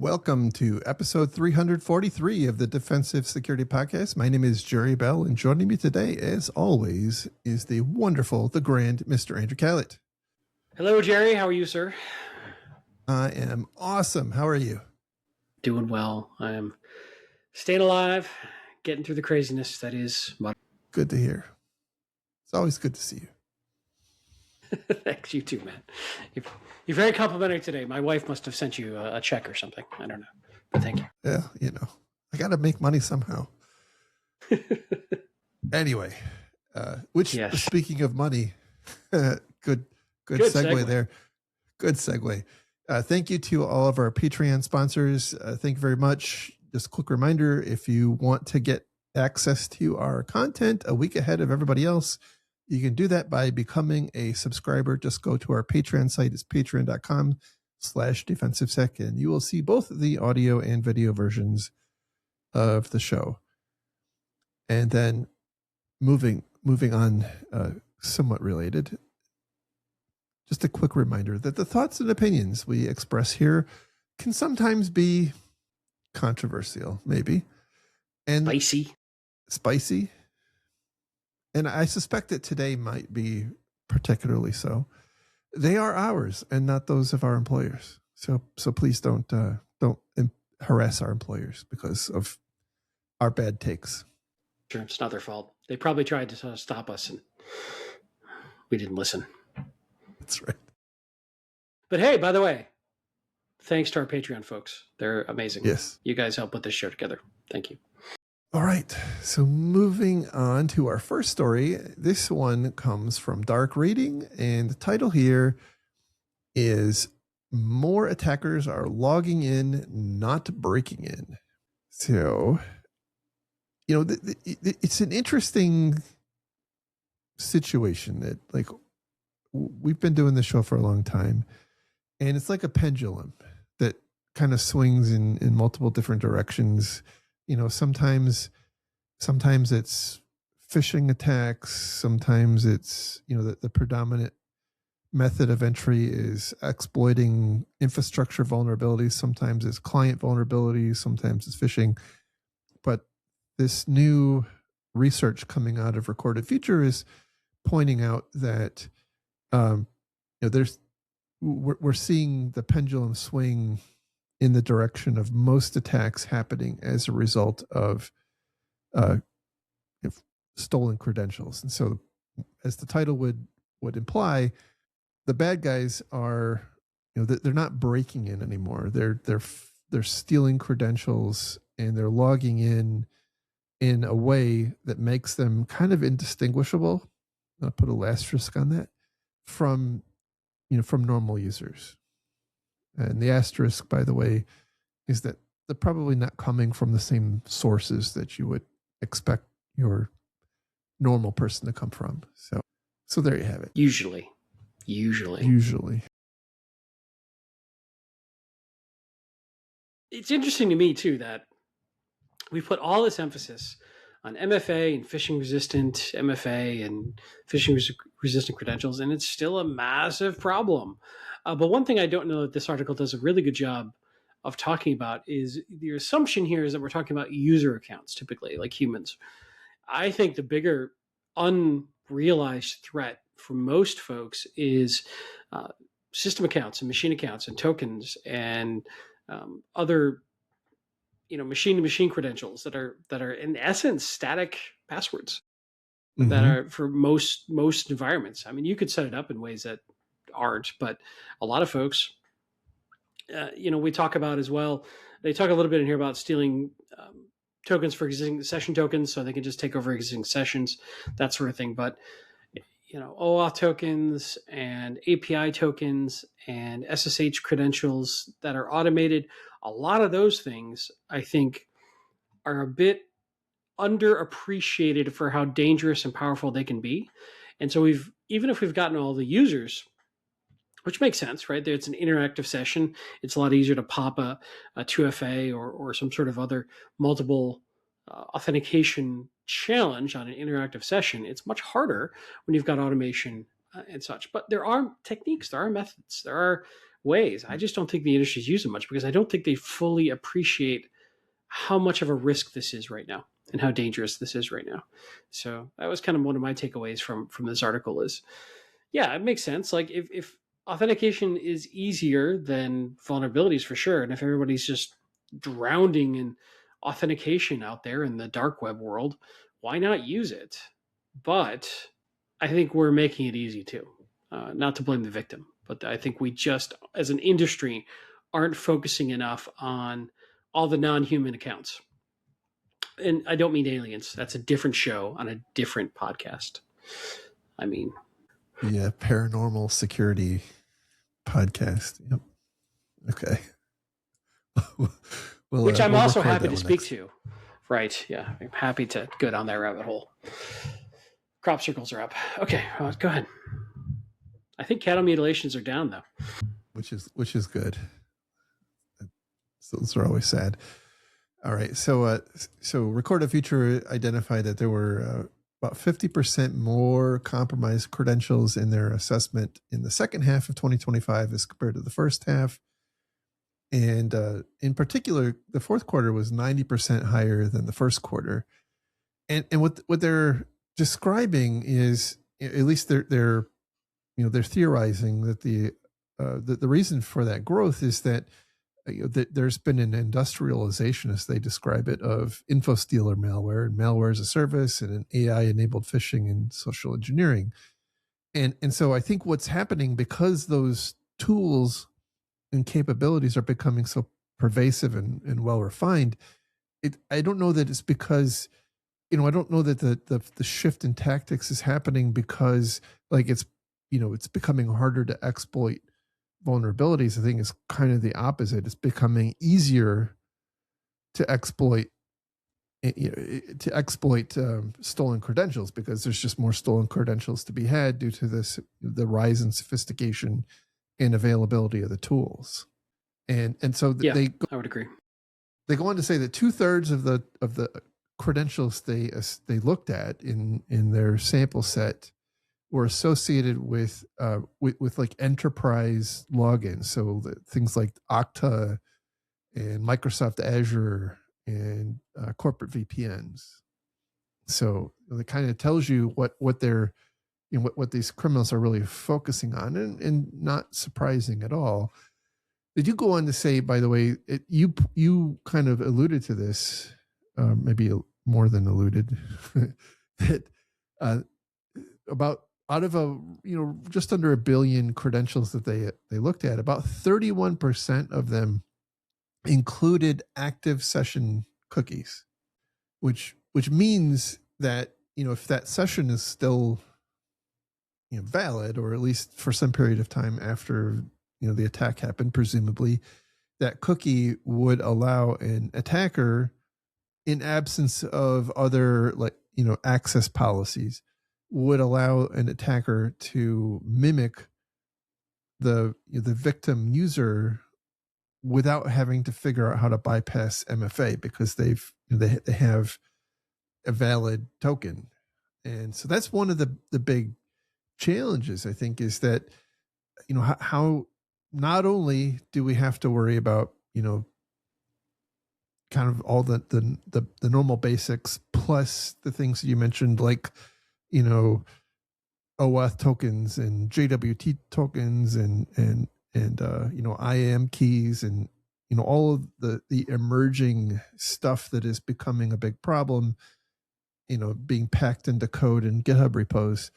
Welcome to episode 343 of the Defensive Security Podcast. My name is Jerry Bell, and joining me today, as always, is the wonderful, the grand Mr. Andrew Callett. Hello, Jerry. How are you, sir? I am awesome. How are you? Doing well. I am staying alive, getting through the craziness that is. Good to hear. It's always good to see you. Thanks, you too, man. You're very complimentary today. My wife must have sent you a check or something. I don't know, but thank you. Yeah, I got to make money somehow. Anyway, Yes. Speaking of money, good segue there. Good segue. Thank you to all of our Patreon sponsors. Thank you very much. Just a quick reminder, if you want to get access to our content a week ahead of everybody else, you can do that by becoming a subscriber. Just go to our Patreon site. It's patreon.com/defensivesec, and you will see both the audio and video versions of the show. And then moving on, somewhat related, just a quick reminder that the thoughts and opinions we express here can sometimes be controversial, maybe, and spicy. And I suspect that today might be particularly so. They are ours and not those of our employers. So please don't harass our employers because of our bad takes. Sure, it's not their fault. They probably tried to stop us and we didn't listen. That's right. But hey, by the way, thanks to our Patreon folks. They're amazing. Yes. You guys help put this show together. Thank you. All right. So moving on to our first story. This one comes from Dark Reading, and the title here is "More Attackers Are Logging In, Not Breaking In." So, it's an interesting situation that, like, we've been doing this show for a long time, and it's like a pendulum that kind of swings in multiple different directions. Sometimes it's phishing attacks. Sometimes it's, the predominant method of entry is exploiting infrastructure vulnerabilities. Sometimes it's client vulnerabilities. Sometimes it's phishing. But this new research coming out of Recorded Future is pointing out that, we're seeing the pendulum swing in the direction of most attacks happening as a result of stolen credentials. And so, as the title would imply, the bad guys are, they're not breaking in anymore. They're stealing credentials, and they're logging in a way that makes them kind of indistinguishable. I'll put a asterisk on that from normal users. And the asterisk, by the way, is that they're probably not coming from the same sources that you would expect your normal person to come from. So there you have it. Usually. It's interesting to me, too, that we put all this emphasis on MFA and phishing resistant MFA and phishing resistant credentials, and it's still a massive problem. But one thing I don't know that this article does a really good job of talking about is the assumption here is that we're talking about user accounts, typically, like humans. I think the bigger unrealized threat for most folks is system accounts and machine accounts and tokens and other machine-to-machine credentials that are in essence static passwords that are for most environments. I mean, you could set it up in ways that aren't, but a lot of folks, we talk about as well. They talk a little bit in here about stealing tokens for existing session tokens, so they can just take over existing sessions, that sort of thing. But OAuth tokens and API tokens and SSH credentials that are automated, a lot of those things, I think, are a bit underappreciated for how dangerous and powerful they can be. And so even if we've gotten all the users, which makes sense, right? It's an interactive session. It's a lot easier to pop a 2FA or some sort of other multiple authentication challenge on an interactive session. It's much harder when you've got automation and such. But there are techniques, there are methods, there are ways. I just don't think the industry's using much because I don't think they fully appreciate how much of a risk this is right now and how dangerous this is right now. So that was kind of one of my takeaways from this article is, yeah, it makes sense. Like if authentication is easier than vulnerabilities for sure, and if everybody's just drowning in authentication out there in the dark web world, why not use it? But I think we're making it easy too. Not to blame the victim, but I think we just, as an industry, aren't focusing enough on all the non-human accounts. And I don't mean aliens. That's a different show on a different podcast. I mean, yeah, paranormal security podcast. Yep. Okay. which I'm we'll also record happy that to one speak next. to. Right. Yeah. I'm happy to go down that rabbit hole. Crop circles are up. Okay. Well, go ahead. I think cattle mutilations are down though. Which is good. So those are always sad. All right. So Record a Future identified that there were about 50% more compromised credentials in their assessment in the second half of 2025 as compared to the first half. And in particular, the fourth quarter was 90% higher than the first quarter. And what they're describing is, at least they're theorizing that the reason for that growth is that there's been an industrialization, as they describe it, of infostealer malware and malware as a service and an AI-enabled phishing and social engineering. And so I think what's happening, because those tools and capabilities are becoming so pervasive and well refined, I don't know that it's because, I don't know that the shift in tactics is happening because it's becoming harder to exploit vulnerabilities. I think it's kind of the opposite. It's becoming easier to exploit stolen credentials because there's just more stolen credentials to be had due to the rise in sophistication and availability of the tools. And so I would agree. They go on to say that 2/3 of the credentials they looked at in their sample set were associated with like enterprise logins. So things like Okta and Microsoft Azure and corporate VPNs. So it kind of tells you what they're, what these criminals are really focusing on, and not surprising at all. Did you go on to say, by the way, you kind of alluded to this, maybe more than alluded, that about out of just under 1 billion credentials that they looked at, about 31% of them included active session cookies, which means that if that session is still valid, or at least for some period of time after the attack happened, presumably that cookie would allow an attacker, in absence of other access policies, would allow an attacker to mimic the victim user without having to figure out how to bypass MFA, because they have a valid token. And so that's one of the big challenges, I think, is that how not only do we have to worry about kind of all the normal basics, plus the things that you mentioned, like OAuth tokens and JWT tokens and IAM keys, and all of the emerging stuff that is becoming a big problem, being packed into code and GitHub repos.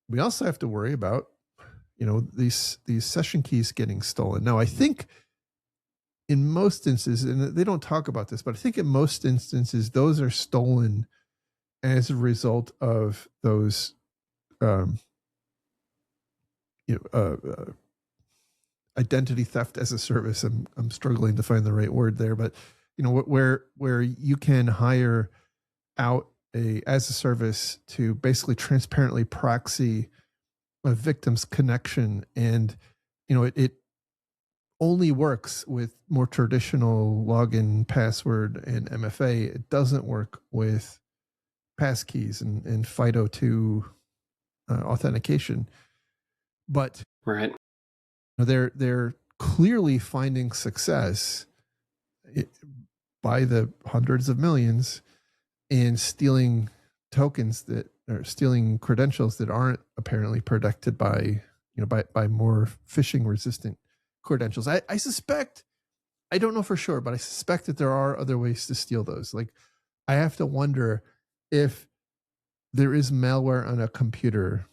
We also have to worry about these session keys getting stolen. Now, I think in most instances, and they don't talk about this, but I think in most instances those are stolen as a result of those identity theft as a service. I'm struggling to find the right word there, but where you can hire out as a service to basically transparently proxy a victim's connection, and it only works with more traditional login, password, and MFA. It doesn't work with passkeys and FIDO2 authentication. But right, they're clearly finding success by the hundreds of millions and stealing tokens that or stealing credentials that aren't apparently protected by by more phishing resistant credentials. I suspect, I don't know for sure, but I suspect that there are other ways to steal those. Like, I have to wonder if there is malware on a computer,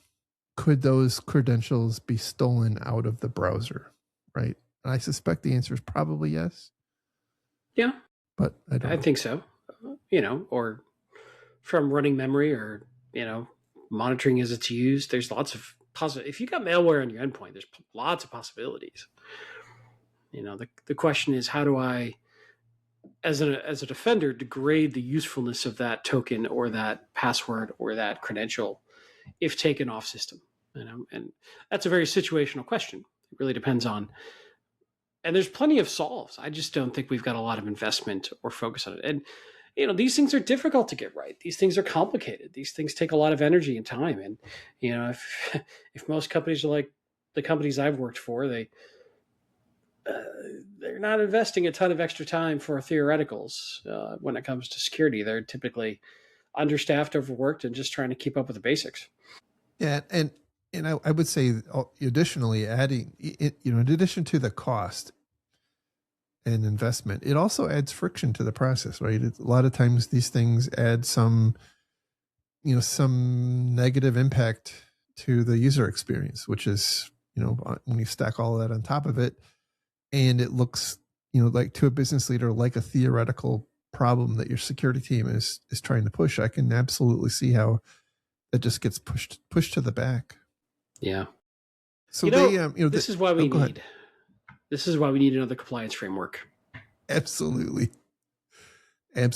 could those credentials be stolen out of the browser, right? And I suspect the answer is probably yes. Yeah, but I think so. Or from running memory, or monitoring as it's used. There's lots of if you got malware on your endpoint, there's lots of possibilities. The question is, how do I, as a defender, degrade the usefulness of that token or that password or that credential if taken off system? And that's a very situational question. It really depends on, and there's plenty of solves. I just don't think we've got a lot of investment or focus on it. And these things are difficult to get right. These things are complicated. These things take a lot of energy and time. And if most companies are like the companies I've worked for, they're not investing a ton of extra time for theoreticals when it comes to security. They're typically understaffed, overworked, and just trying to keep up with the basics. Yeah, and I would say additionally, adding in addition to the cost and investment, it also adds friction to the process, right? A lot of times these things add some negative impact to the user experience, which is when you stack all of that on top of it, and it looks like to a business leader like a theoretical problem that your security team is trying to push. I can absolutely see how it just gets pushed to the back. Yeah. So this is why we need. This is why we need another compliance framework. Absolutely. I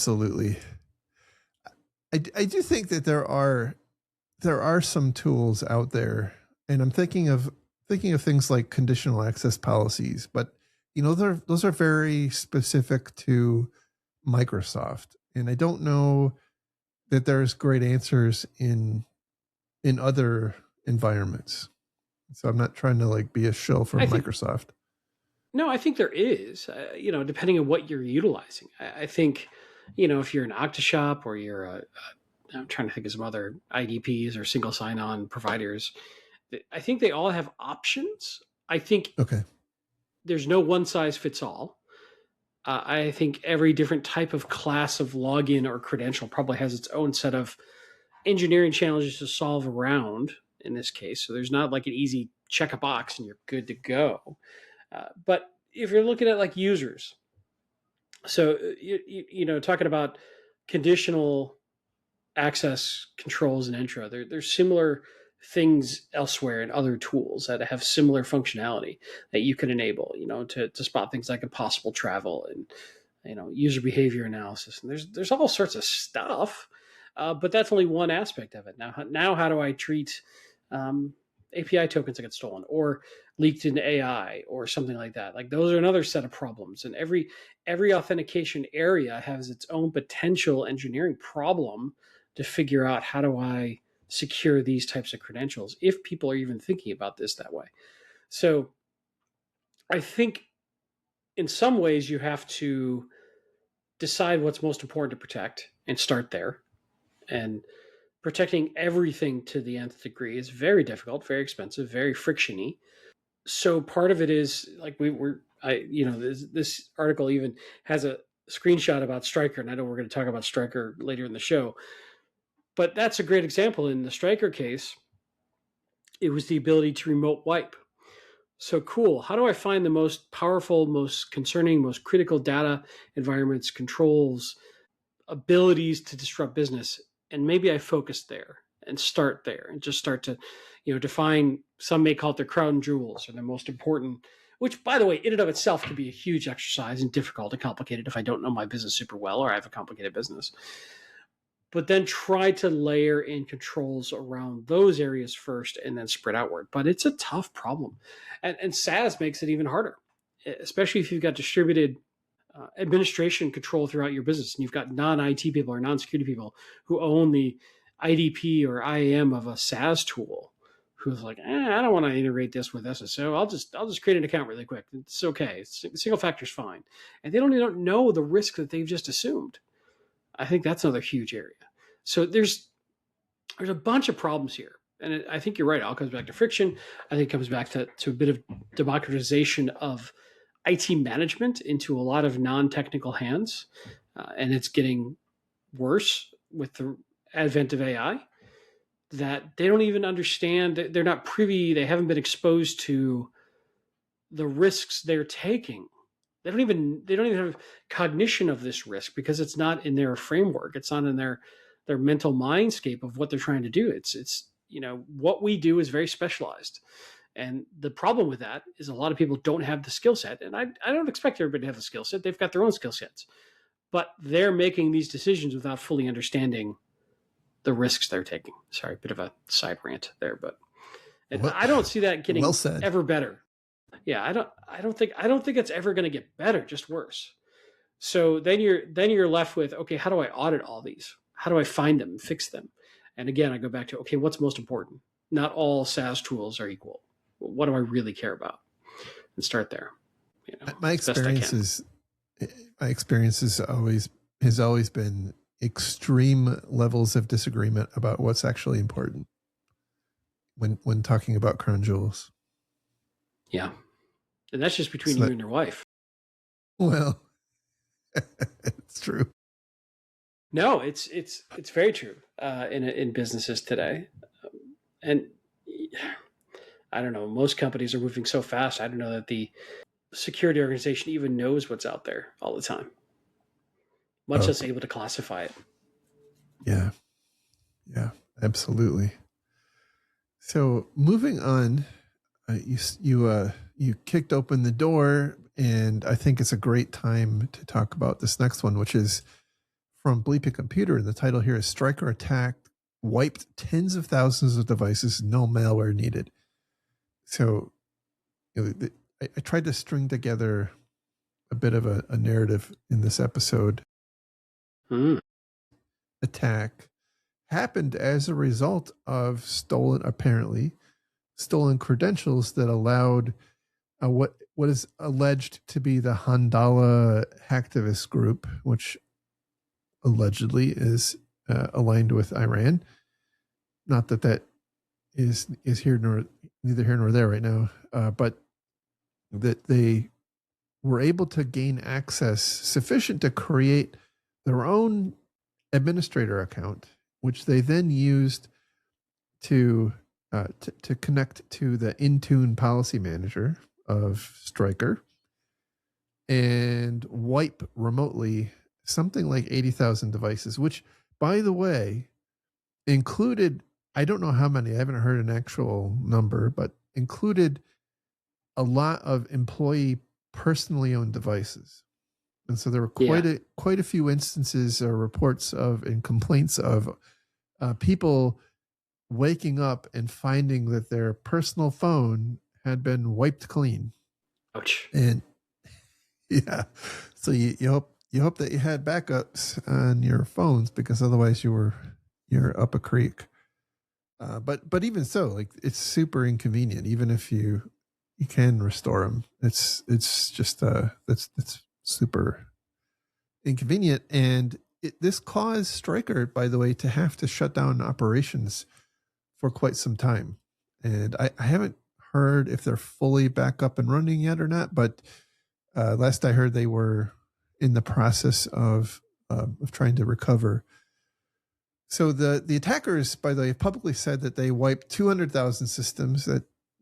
do think that there are some tools out there, and I'm thinking of things like conditional access policies, but those are very specific to Microsoft, and I don't know that there's great answers in other environments. So I'm not trying to be a shill for Microsoft. No, I think there is, depending on what you're utilizing. I think, if you're an Octashop or you're I'm trying to think of some other IDPs or single sign-on providers, I think they all have options. I think there's no one size fits all. I think every different type of class of login or credential probably has its own set of engineering challenges to solve around in this case. So there's not like an easy check a box and you're good to go. But if you're looking at users, so talking about conditional access controls in Entra, there's similar things elsewhere in other tools that have similar functionality that you can enable, to spot things like impossible travel and user behavior analysis. And there's all sorts of stuff, but that's only one aspect of it. Now, how do I treat API tokens that get stolen or leaked into AI or something like that? Those are another set of problems. And every authentication area has its own potential engineering problem to figure out, how do I secure these types of credentials, if people are even thinking about this that way. So I think in some ways you have to decide what's most important to protect and start there. And protecting everything to the nth degree is very difficult, very expensive, very frictiony. So part of it is this article even has a screenshot about Stryker, and I know we're going to talk about Stryker later in the show, but that's a great example. In the Stryker case, it was the ability to remote wipe. So cool. How do I find the most powerful, most concerning, most critical data environments, controls, abilities to disrupt business? And maybe I focus there and start there and just start to, define, some may call it their crown jewels or the most important, which, by the way, in and of itself can be a huge exercise and difficult and complicated if I don't know my business super well or I have a complicated business. But then try to layer in controls around those areas first and then spread outward. But it's a tough problem. And SaaS makes it even harder, especially if you've got distributed administration control throughout your business, and you've got non-IT people or non-security people who own the IDP or IAM of a SaaS tool, who's like, I don't want to integrate this with SSO. I'll just create an account really quick. It's okay. Single factor is fine, and they don't know the risk that they've just assumed. I think that's another huge area. So there's a bunch of problems here, and I think you're right. It all comes back to friction. I think it comes back to a bit of democratization of IT management into a lot of non-technical hands, and it's getting worse with the advent of AI. That they don't even understand. They're not privy. They haven't been exposed to the risks they're taking. They don't even have cognition of this risk because it's not in their framework. It's not in their mental mindscape of what they're trying to do. It's what we do is very specialized. And the problem with that is a lot of people don't have the skill set. And I don't expect everybody to have the skill set. They've got their own skill sets. But they're making these decisions without fully understanding the risks they're taking. Sorry, a bit of a side rant there, but I don't see that getting ever better. Yeah, I don't think it's ever going to get better, just worse. So then you're left with, okay, how do I audit all these? How do I find them and fix them? And again, I go back to, okay, what's most important? Not all SaaS tools are equal. What do I really care about? And start there. My experience has always been extreme levels of disagreement about what's actually important when talking about crown jewels. Yeah. And that's just between you and your wife. Well, it's true. No, it's very true in businesses today. And I don't know, most companies are moving so fast. I don't know that the security organization even knows what's out there all the time, much less able to classify it. Yeah, absolutely. So moving on, you kicked open the door, and I think it's a great time to talk about this next one, which is from Bleeping Computer. And the title here is Stryker Attack Wiped Tens of Thousands of Devices, No Malware Needed. So I tried to string together a bit of a narrative in this episode. Attack happened as a result of stolen credentials that allowed what is alleged to be the Handala hacktivist group, which allegedly is aligned with Iran. Not that is neither here nor there right now, but that they were able to gain access sufficient to create their own administrator account, which they then used to connect to the Intune policy manager of Stryker and wipe remotely something like 80,000 devices, which, by the way, included, I don't know how many, I haven't heard an actual number, but included a lot of employee personally owned devices. And so there were quite a few instances or reports of and complaints of people waking up and finding that their personal phone had been wiped clean. Ouch. And yeah, so you hope that you had backups on your phones, because otherwise you're up a creek. But even so, like, it's super inconvenient. Even if you can restore them, it's just that's super inconvenient. And this caused Stryker, by the way, to have to shut down operations for quite some time. And I haven't heard if they're fully back up and running yet or not, but last I heard they were in the process of trying to recover. So the attackers, by the way, publicly said that they wiped 200,000 systems.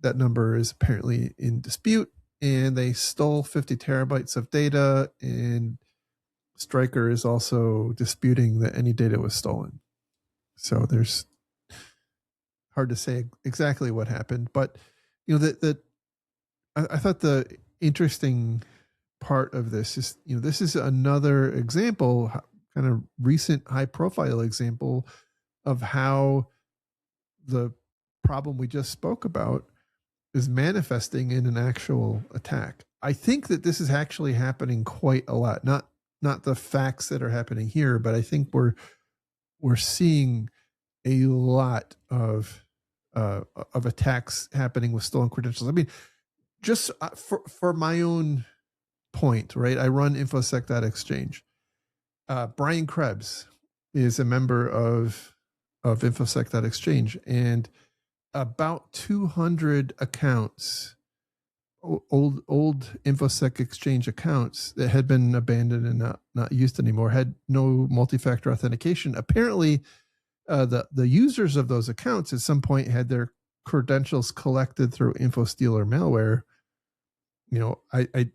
That number is apparently in dispute, and they stole 50 terabytes of data, and Stryker is also disputing that any data was stolen. So there's hard to say exactly what happened, but I thought the interesting part of this is, this is another example, kind of recent high profile example of how the problem we just spoke about is manifesting in an actual attack. I think that this is actually happening quite a lot. Not the facts that are happening here, but I think we're seeing a lot of of attacks happening with stolen credentials. I mean, just for my own point, right? I run infosec.exchange. Brian Krebs is a member of infosec.exchange, and about 200 accounts, old infosec exchange accounts that had been abandoned and not used anymore, had no multi-factor authentication. Apparently, the users of those accounts at some point had their credentials collected through InfoStealer malware. You know, I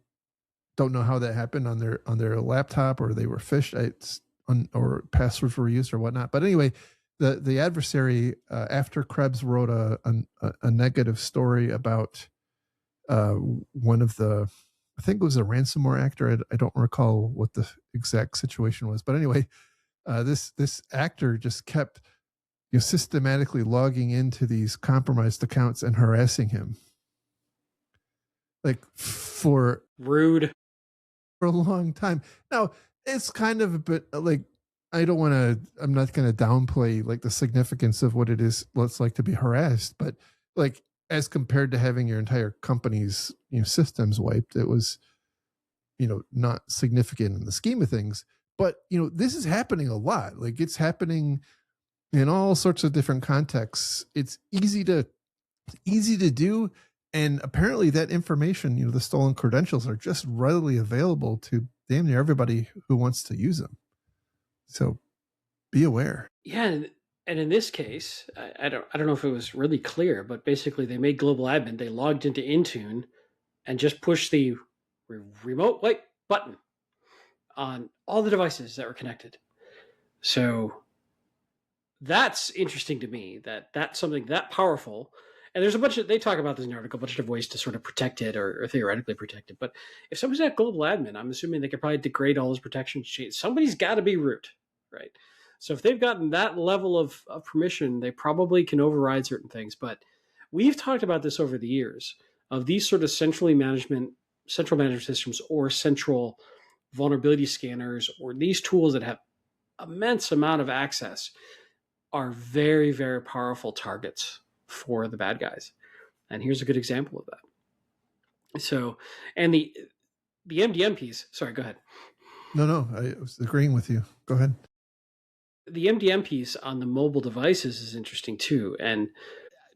don't know how that happened on their laptop, or they were phished, or passwords were used or whatnot. But anyway, the adversary, after Krebs wrote a negative story about one of the, I think it was a ransomware actor. I don't recall what the exact situation was, but anyway, this actor just kept systematically logging into these compromised accounts and harassing him, like for rude, for a long time. Now it's kind of a bit like, I'm not going to downplay like the significance of what it's like to be harassed, but like as compared to having your entire company's systems wiped, it was not significant in the scheme of things. But this is happening a lot. Like it's happening in all sorts of different contexts. It's easy to do, and apparently that information, the stolen credentials, are just readily available to damn near everybody who wants to use them. So be aware. Yeah, and in this case, I don't know if it was really clear, but basically they made global admin. They logged into Intune and just pushed the remote wipe button on all the devices that were connected. So that's interesting to me, that that's something that powerful. And there's they talk about this in the article, a bunch of ways to sort of protect it or theoretically protect it. But if somebody's got global admin, I'm assuming they could probably degrade all those protection chains. Somebody's got to be root, right? So if they've gotten that level of permission, they probably can override certain things. But we've talked about this over the years of these sort of central management systems or central vulnerability scanners, or these tools that have immense amount of access, are very, very powerful targets for the bad guys. And here's a good example of that. So, and the MDM piece, sorry, go ahead. No, I was agreeing with you. Go ahead. The MDM piece on the mobile devices is interesting too. And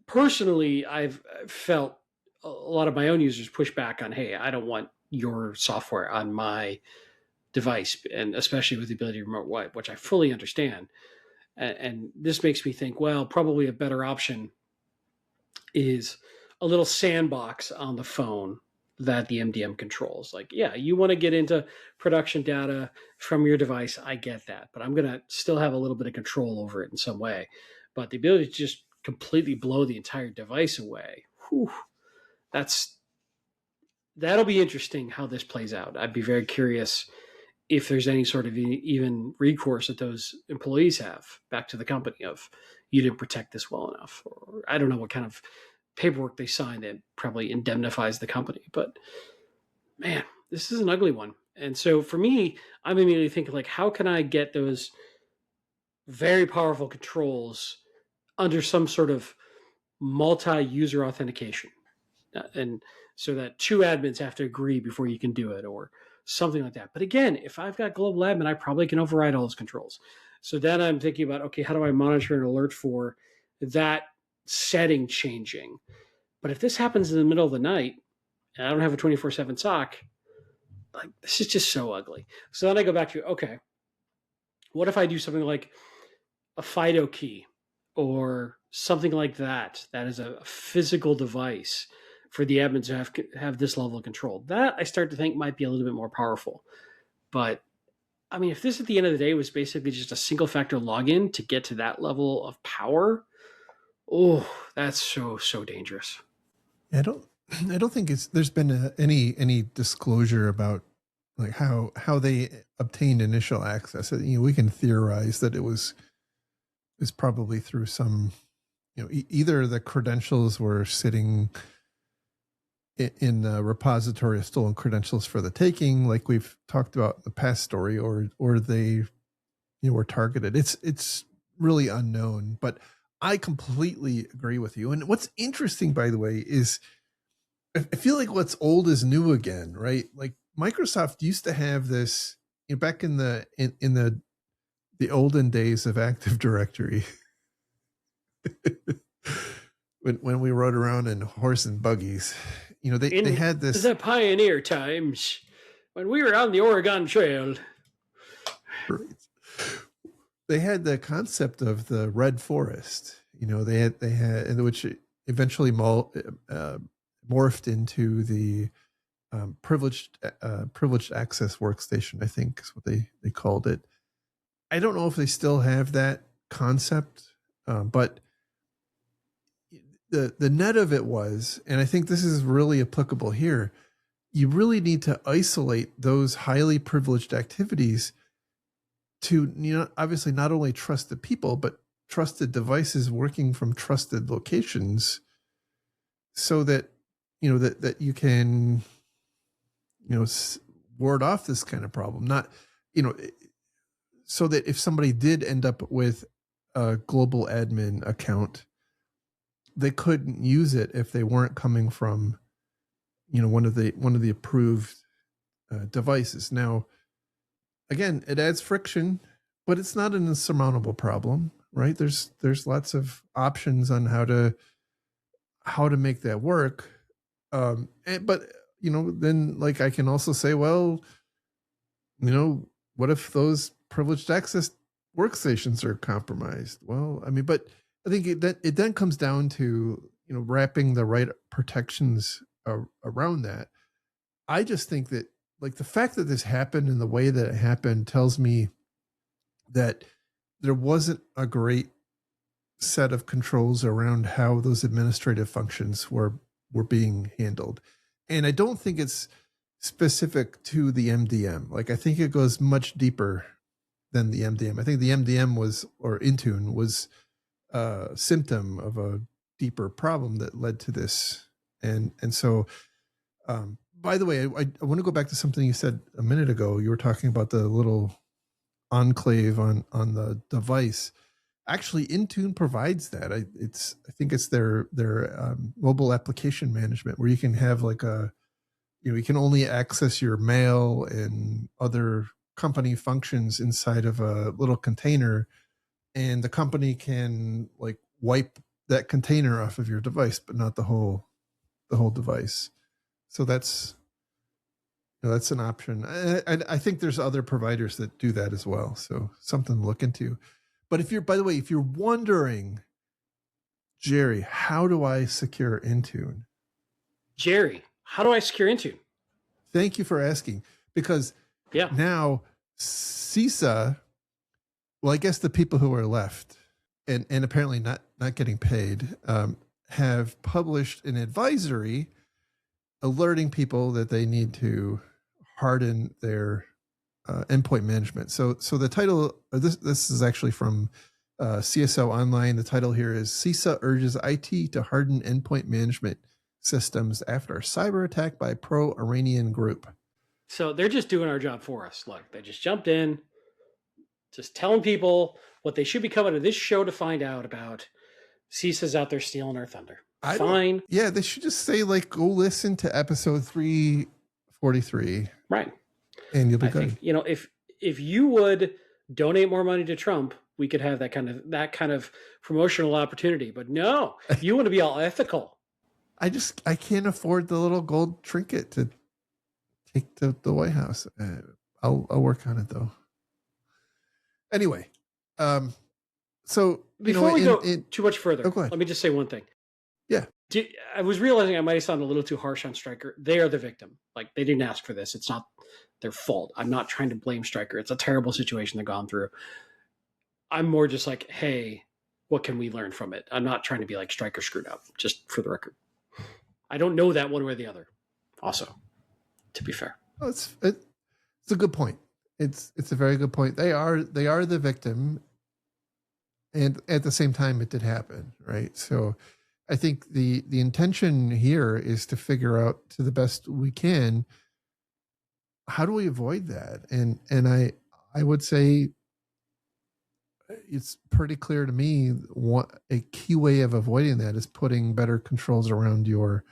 personally, I've felt a lot of my own users push back on, hey, I don't want your software on my device, and especially with the ability to remote wipe, which I fully understand. And this makes me think, well, probably a better option is a little sandbox on the phone that the MDM controls. Like, yeah, you want to get into production data from your device, I get that, but I'm going to still have a little bit of control over it in some way. But the ability to just completely blow the entire device away, that'll be interesting how this plays out. I'd be very curious if there's any sort of even recourse that those employees have back to the company of, you didn't protect this well enough, or I don't know what kind of paperwork they signed that probably indemnifies the company. But man, this is an ugly one. And so for me, I'm immediately thinking, like, how can I get those very powerful controls under some sort of multi-user authentication? And so that two admins have to agree before you can do it, or something like that. But again, if I've got global admin, I probably can override all those controls. So then I'm thinking about, okay, how do I monitor and alert for that setting changing? But if this happens in the middle of the night and I don't have a 24/7 SOC, like, this is just so ugly. So then I go back to, okay, what if I do something like a FIDO key or something like that, that is a physical device for the admins to have this level of control? That I start to think might be a little bit more powerful. But I mean, if this at the end of the day was basically just a single factor login to get to that level of power, oh, that's so dangerous. I don't think there's been any disclosure about like how they obtained initial access. We can theorize that it's probably through some, either the credentials were sitting in the repository of stolen credentials for the taking, like we've talked about in the past story, or they were targeted. It's really unknown, but I completely agree with you. And what's interesting, by the way, is I feel like what's old is new again, right? Like Microsoft used to have this, back in the olden days of Active Directory, when we rode around in horse and buggies, they had this. The pioneer times when we were on the Oregon Trail. They had the concept of the red forest. They had which eventually morphed into the privileged access workstation, I think is what they called it. I don't know if they still have that concept, but the net of it was, and I think this is really applicable here, you really need to isolate those highly privileged activities to, obviously not only trusted people, but trusted devices working from trusted locations, so that, that you can, ward off this kind of problem. Not, so that if somebody did end up with a global admin account, they couldn't use it if they weren't coming from, one of the approved devices. Now, again, it adds friction, but it's not an insurmountable problem, right? There's lots of options on how to make that work. But then, like, I can also say, well, what if those privileged access workstations are compromised? Well, I mean, but I think it then comes down to, wrapping the right protections around that. I just think that, like, the fact that this happened in the way that it happened tells me that there wasn't a great set of controls around how those administrative functions were being handled. And I don't think it's specific to the MDM. Like, I think it goes much deeper than the MDM. I think the MDM or Intune was a symptom of a deeper problem that led to this. And so, by the way, I want to go back to something you said a minute ago. You were talking about the little enclave on the device. Actually, Intune provides that. I think it's their mobile application management, where you can have like you can only access your mail and other company functions inside of a little container, and the company can, like, wipe that container off of your device, but not the whole device. So that's an option. I think there's other providers that do that as well. So something to look into. But by the way, if you're wondering, Jerry, how do I secure Intune? Jerry, how do I secure Intune? Thank you for asking, because now CISA, well, I guess the people who are left and apparently not getting paid, have published an advisory alerting people that they need to harden their endpoint management. So the title, this is actually from CSO Online. The title here is CISA urges IT to harden endpoint management systems after a cyber attack by pro-Iranian group. So they're just doing our job for us. Look, they just jumped in, just telling people what they should be coming to this show to find out about. CISA's out there stealing our thunder. Fine. Yeah, they should just say, like, go listen to episode 343. Right. And you'll be good. Think, if you would donate more money to Trump, we could have that kind of promotional opportunity. But no, you want to be all ethical. I can't afford the little gold trinket to take to the White House. I'll work on it though. Anyway, so before we go too much further, go ahead. Let me just say one thing. Yeah. I was realizing I might have sounded a little too harsh on Stryker. They are the victim. Like, they didn't ask for this. It's not their fault. I'm not trying to blame Stryker. It's a terrible situation they've gone through. I'm more just like, hey, what can we learn from it? I'm not trying to be like Stryker screwed up, just for the record. I don't know that one way or the other. Also, to be fair. Oh, it's a good point. It's a very good point. They are the victim, and at the same time, it did happen, right? So I think the intention here is to figure out, to the best we can, how do we avoid that? And I would say, it's pretty clear to me a key way of avoiding that is putting better controls around your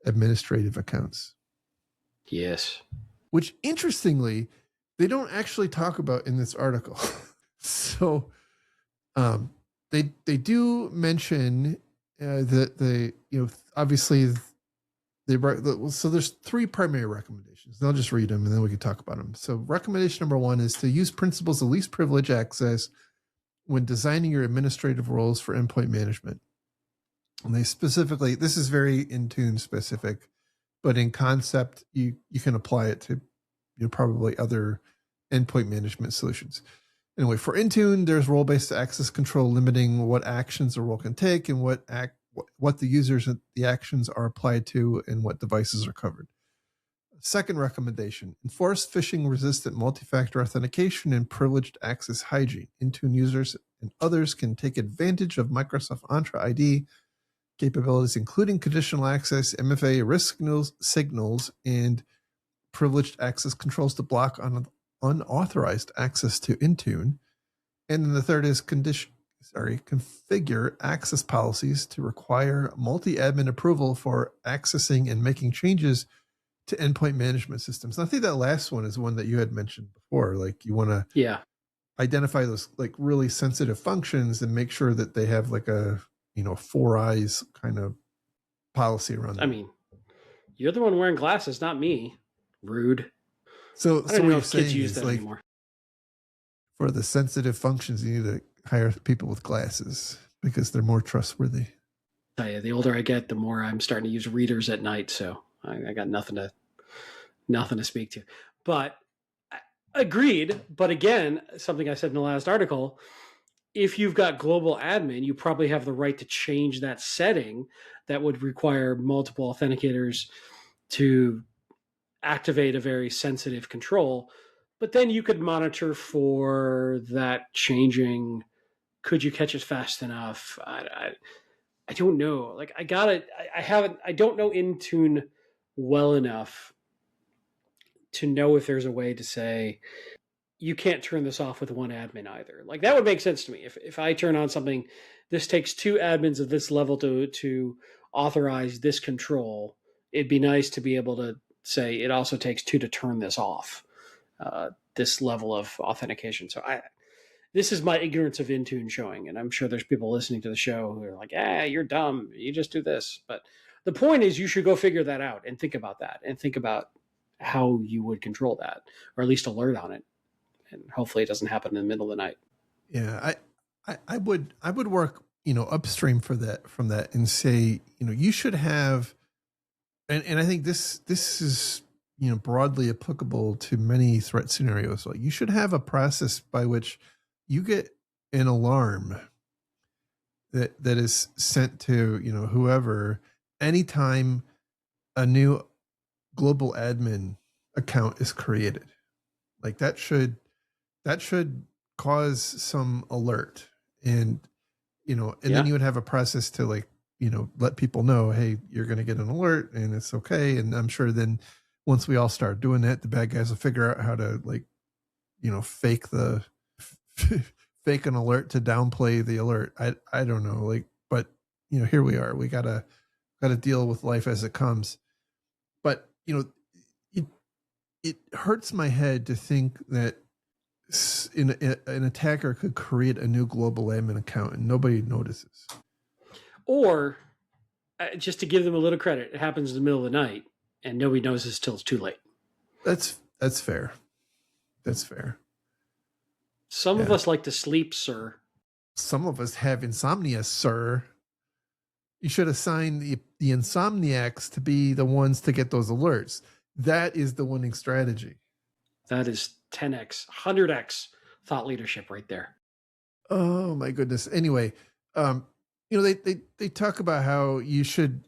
administrative accounts. Yes. Which, interestingly, they don't actually talk about in this article. So they do mention that they, obviously so there's 3 primary recommendations. And I'll just read them and then we can talk about them. So recommendation number 1 is to use principles of least privilege access when designing your administrative roles for endpoint management. And they specifically, this is very Intune specific, but in concept, you can apply it to probably other endpoint management solutions. Anyway, for Intune, there's role-based access control limiting what actions a role can take and what the users and the actions are applied to and what devices are covered. Second recommendation, enforce phishing-resistant multi-factor authentication and privileged access hygiene. Intune users and others can take advantage of Microsoft Entra ID capabilities, including conditional access, MFA, risk signals, and privileged access controls to block unauthorized access to Intune. And then the third is configure access policies to require multi-admin approval for accessing and making changes to endpoint management systems. And I think that last one is one that you had mentioned before. Like you want to identify those like really sensitive functions and make sure that they have like a 4 eyes kind of policy around them. I mean, you're the one wearing glasses, not me. Rude. So I don't know if kids use that anymore. For the sensitive functions, you need to hire people with glasses because they're more trustworthy. The older I get, the more I'm starting to use readers at night. So I got nothing to speak to. But agreed. But again, something I said in the last article, if you've got global admin, you probably have the right to change that setting that would require multiple authenticators to activate a very sensitive control. But then you could monitor for that changing. Could you catch it fast enough? I don't know. Like I don't know Intune well enough to know if there's a way to say you can't turn this off with one admin either. Like that would make sense to me. If I turn on something, this takes 2 admins of this level to authorize this control. It'd be nice to be able to say it also takes 2 to turn this off. This level of authentication. So this is my ignorance of Intune showing, and I'm sure there's people listening to the show who are like, you're dumb. You just do this. But the point is you should go figure that out and think about that and think about how you would control that or at least alert on it. And hopefully it doesn't happen in the middle of the night. Yeah, I would work, upstream from that and say, you should have, and I think this is, broadly applicable to many threat scenarios. Like you should have a process by which you get an alarm that is sent to, whoever, anytime a new global admin account is created. Like that should cause some alert and then you would have a process to like, let people know, hey, you're going to get an alert and it's okay. And I'm sure then once we all start doing that, the bad guys will figure out how to like, fake an alert to downplay the alert. I don't know, like, but here we are, we gotta deal with life as it comes. But, it hurts my head to think that an attacker could create a new global admin account and nobody notices. Or just to give them a little credit, it happens in the middle of the night and nobody knows this till it's too late. That's fair. That's fair. Some of us like to sleep, sir. Some of us have insomnia, sir. You should assign the insomniacs to be the ones to get those alerts. That is the winning strategy. That is 10x, 100x thought leadership right there. Oh my goodness. Anyway, they talk about how you should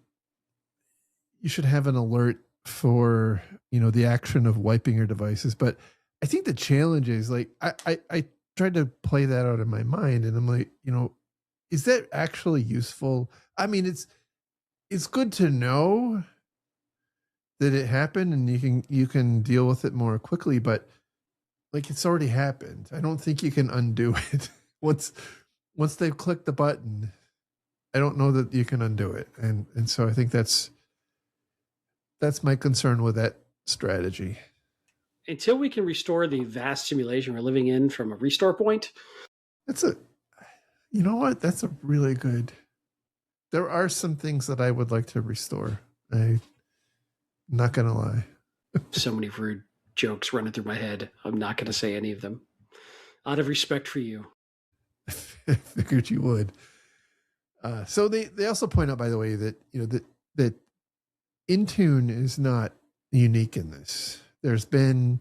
have an alert for, the action of wiping your devices. But I think the challenge is like, I tried to play that out in my mind and I'm like, is that actually useful? I mean, it's good to know that it happened and you can deal with it more quickly, but like it's already happened. I don't think you can undo it once they've clicked the button, I don't know that you can undo it. And so I think that's my concern with that strategy. Until we can restore the vast simulation we're living in from a restore point. You know what? That's a really good. There are some things that I would like to restore. I'm not going to lie. So many rude jokes running through my head. I'm not going to say any of them. Out of respect for you. I figured you would. So they also point out, by the way, that that Intune is not unique in this. There's been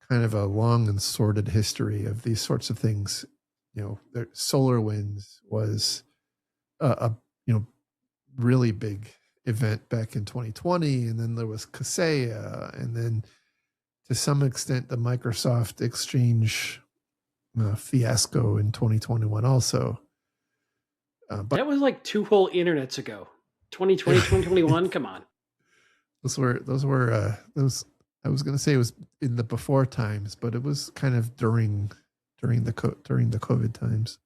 kind of a long and sordid history of these sorts of things. SolarWinds was a really big event back in 2020, and then there was Kaseya, and then to some extent the Microsoft Exchange fiasco in 2021 also. But that was like 2 whole internets ago. 2020, 2021. Come on. Those were I was going to say it was in the before times, but it was kind of during the COVID times.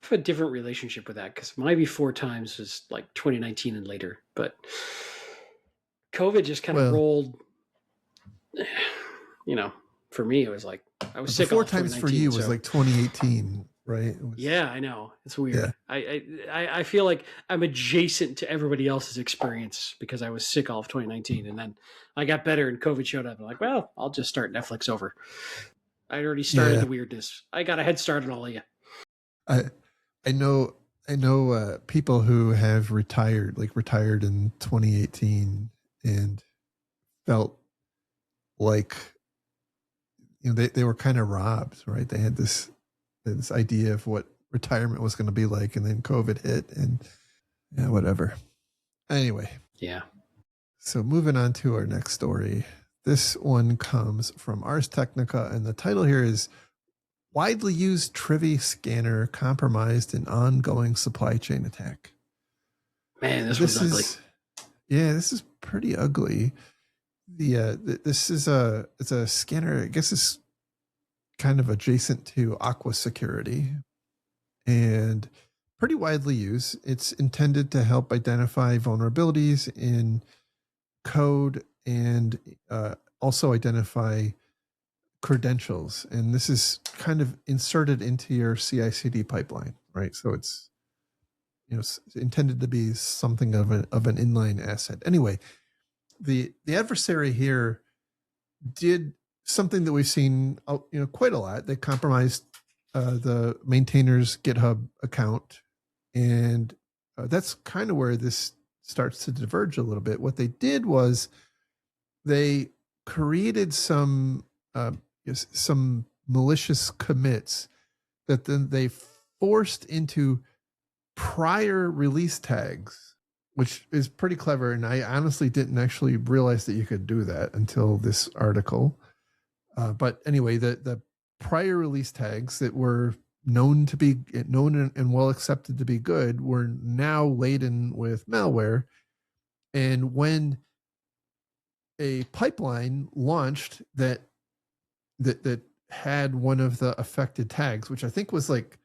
I have a different relationship with that because my before times was like 2019 and later, but COVID just kind of rolled. For me, it was like I was sick. Before times for you was like 2018, right? Yeah, I know. It's weird. Yeah. I feel like I'm adjacent to everybody else's experience because I was sick all of 2019, and then I got better and COVID showed up. I'm like, well, I'll just start Netflix over. I'd already started the weirdness. I got a head start on all of you. I know people who have retired in 2018 and felt like they were kind of robbed, right? They had this idea of what retirement was going to be like, and then COVID hit, and whatever. Anyway. Yeah. So moving on to our next story. This one comes from Ars Technica, and the title here is Widely Used Trivy Scanner Compromised in Ongoing Supply Chain Attack. Man, this was ugly. Yeah, this is pretty ugly. This is it's a scanner. I guess it's kind of adjacent to Aqua Security and pretty widely used. It's intended to help identify vulnerabilities in code and also identify credentials. And this is kind of inserted into your CI/CD pipeline, right? So it's it's intended to be something of an inline asset. Anyway, the adversary here did something that we've seen quite a lot. They compromised the maintainer's GitHub account, and that's kind of where this starts to diverge a little bit. What they did was they created some malicious commits that then they forced into prior release tags, which is pretty clever. And I honestly didn't actually realize that you could do that until this article. But anyway, the prior release tags that were known and well accepted to be good were now laden with malware. And when a pipeline launched that had one of the affected tags, which I think was like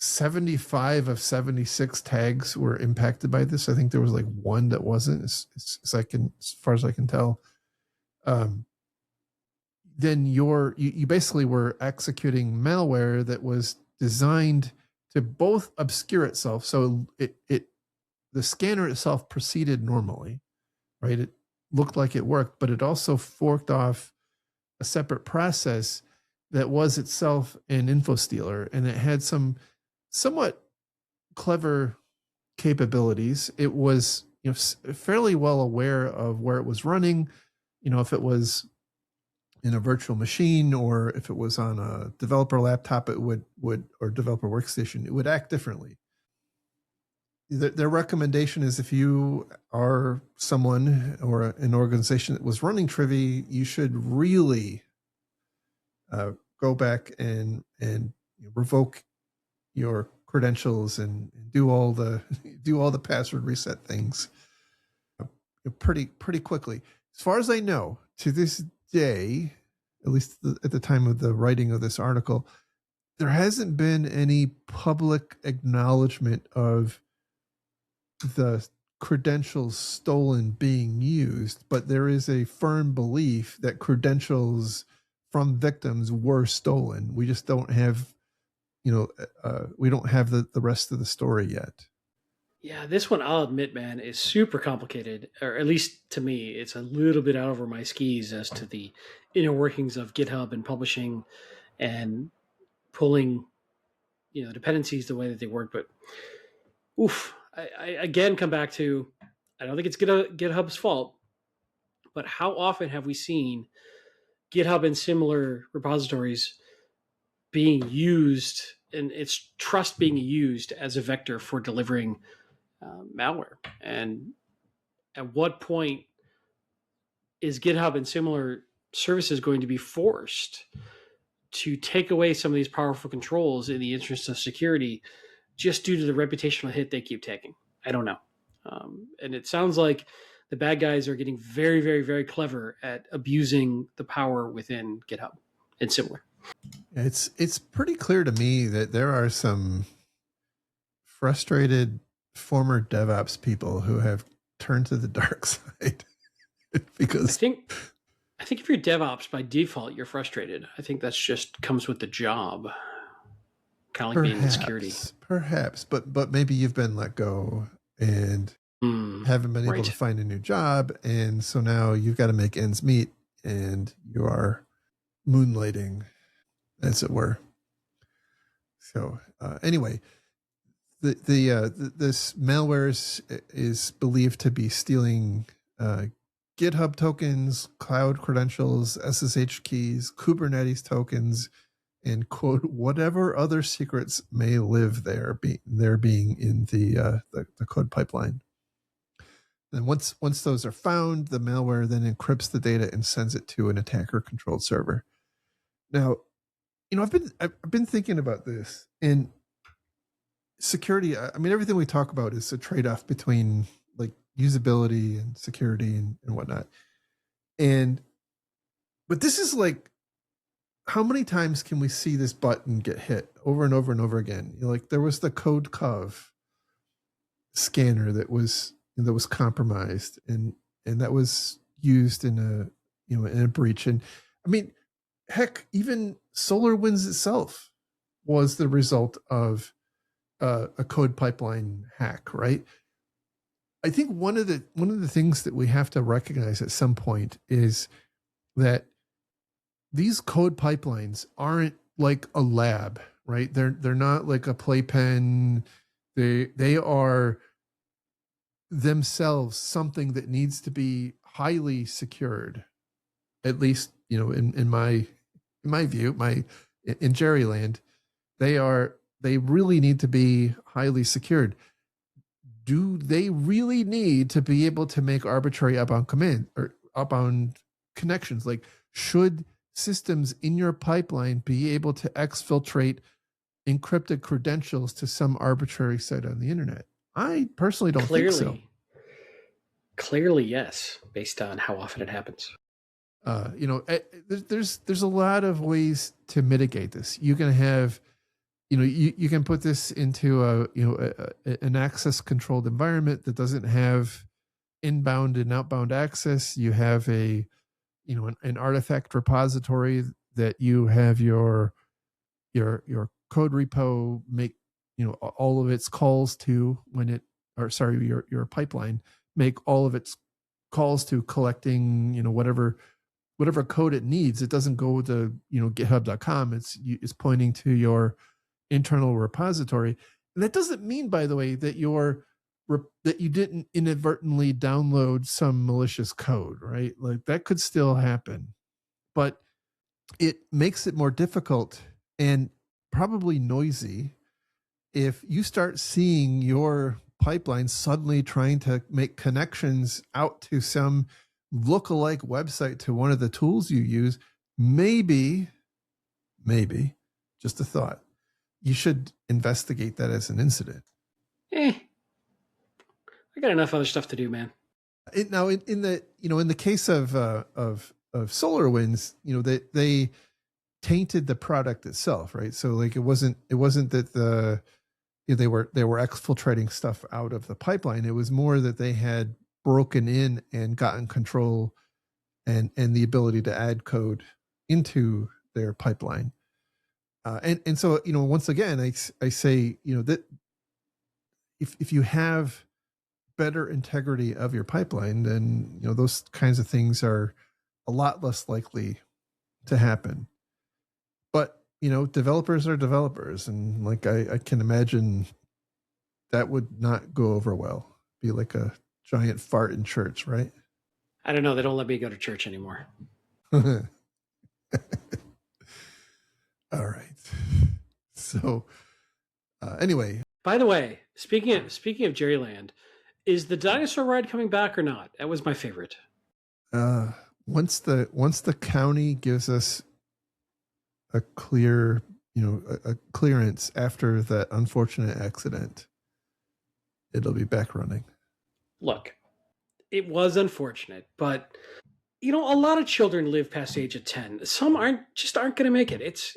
75 of 76 tags were impacted by this. I think there was like one that wasn't, as far as I can tell. Then you basically were executing malware that was designed to both obscure itself. So the scanner itself proceeded normally, right? It looked like it worked, but it also forked off a separate process that was itself an info stealer, and it had some somewhat clever capabilities. It was fairly well aware of where it was running, if it was in a virtual machine or if it was on a developer laptop, it would or developer workstation, it would act differently. Their recommendation is if you are someone or an organization that was running Trivy, you should really go back and revoke your credentials and do all the password reset things pretty quickly. As far as I know, to this day, at least at the time of the writing of this article, there hasn't been any public acknowledgement of the credentials stolen being used, but there is a firm belief that credentials from victims were stolen. We just don't have, we don't have the rest of the story yet. Yeah, this one, I'll admit, man, is super complicated, or at least to me, it's a little bit out over my skis as to the inner workings of GitHub and publishing and pulling, dependencies the way that they work. But oof, I again come back to, I don't think it's GitHub's fault, but how often have we seen GitHub and similar repositories being used and its trust being used as a vector for delivering malware? And at what point is GitHub and similar services going to be forced to take away some of these powerful controls in the interest of security just due to the reputational hit they keep taking? I don't know. And it sounds like the bad guys are getting very, very, very clever at abusing the power within GitHub and similar. It's pretty clear to me that there are some frustrated former DevOps people who have turned to the dark side because I think if you're DevOps by default, you're frustrated. I think that's just comes with the job, kind of like being in security. Perhaps, but maybe you've been let go and haven't been able to find a new job, and so now you've got to make ends meet, and you are moonlighting, as it were. So anyway, this malware is believed to be stealing GitHub tokens, cloud credentials, SSH keys, Kubernetes tokens, and quote whatever other secrets may live there, being in the code pipeline. And once those are found, the malware then encrypts the data and sends it to an attacker-controlled server. Now, I've been thinking about this, and security. I mean, everything we talk about is a trade-off between like usability and security and whatnot. But this is like, how many times can we see this button get hit over and over and over again? Like there was the CodeCov scanner that was compromised, and that was used in a breach. And I mean, heck, even SolarWinds itself was the result of a code pipeline hack, right? I think one of the things that we have to recognize at some point is that these code pipelines aren't like a lab, right? They're not like a playpen. They are themselves something that needs to be highly secured. At least, in my view, in Jerryland, they really need to be highly secured. Do they really need to be able to make arbitrary outbound command or outbound connections? Like, should systems in your pipeline be able to exfiltrate encrypted credentials to some arbitrary site on the internet? I personally don't think so. Clearly, yes, based on how often it happens. There's a lot of ways to mitigate this. You can have, you can put this into an access controlled environment that doesn't have inbound and outbound access. You have an artifact repository that you have your code repo make all of its calls to your pipeline make all of its calls to collecting whatever code it needs. It doesn't go to github.com. It's pointing to your internal repository. And that doesn't mean, by the way, that you didn't inadvertently download some malicious code, right? Like that could still happen, but it makes it more difficult and probably noisy if you start seeing your pipeline suddenly trying to make connections out to some lookalike website to one of the tools you use. Maybe, just a thought, you should investigate that as an incident. I got enough other stuff to do, man. Now, in the case of SolarWinds, they tainted the product itself, right? So like it wasn't that they were exfiltrating stuff out of the pipeline. It was more that they had broken in and gotten control and the ability to add code into their pipeline. And so, once again, I say, that if you have better integrity of your pipeline, then, those kinds of things are a lot less likely to happen. But, developers are developers. And like, I can imagine that would not go over well. Be like a giant fart in church, right? I don't know. They don't let me go to church anymore. All right. So, anyway. By the way, speaking of Jerryland, is the dinosaur ride coming back or not? That was my favorite. Once the county gives us a clear, a clearance after that unfortunate accident, it'll be back running. Look, it was unfortunate, but a lot of children live past the age of 10. Some aren't going to make it. It's,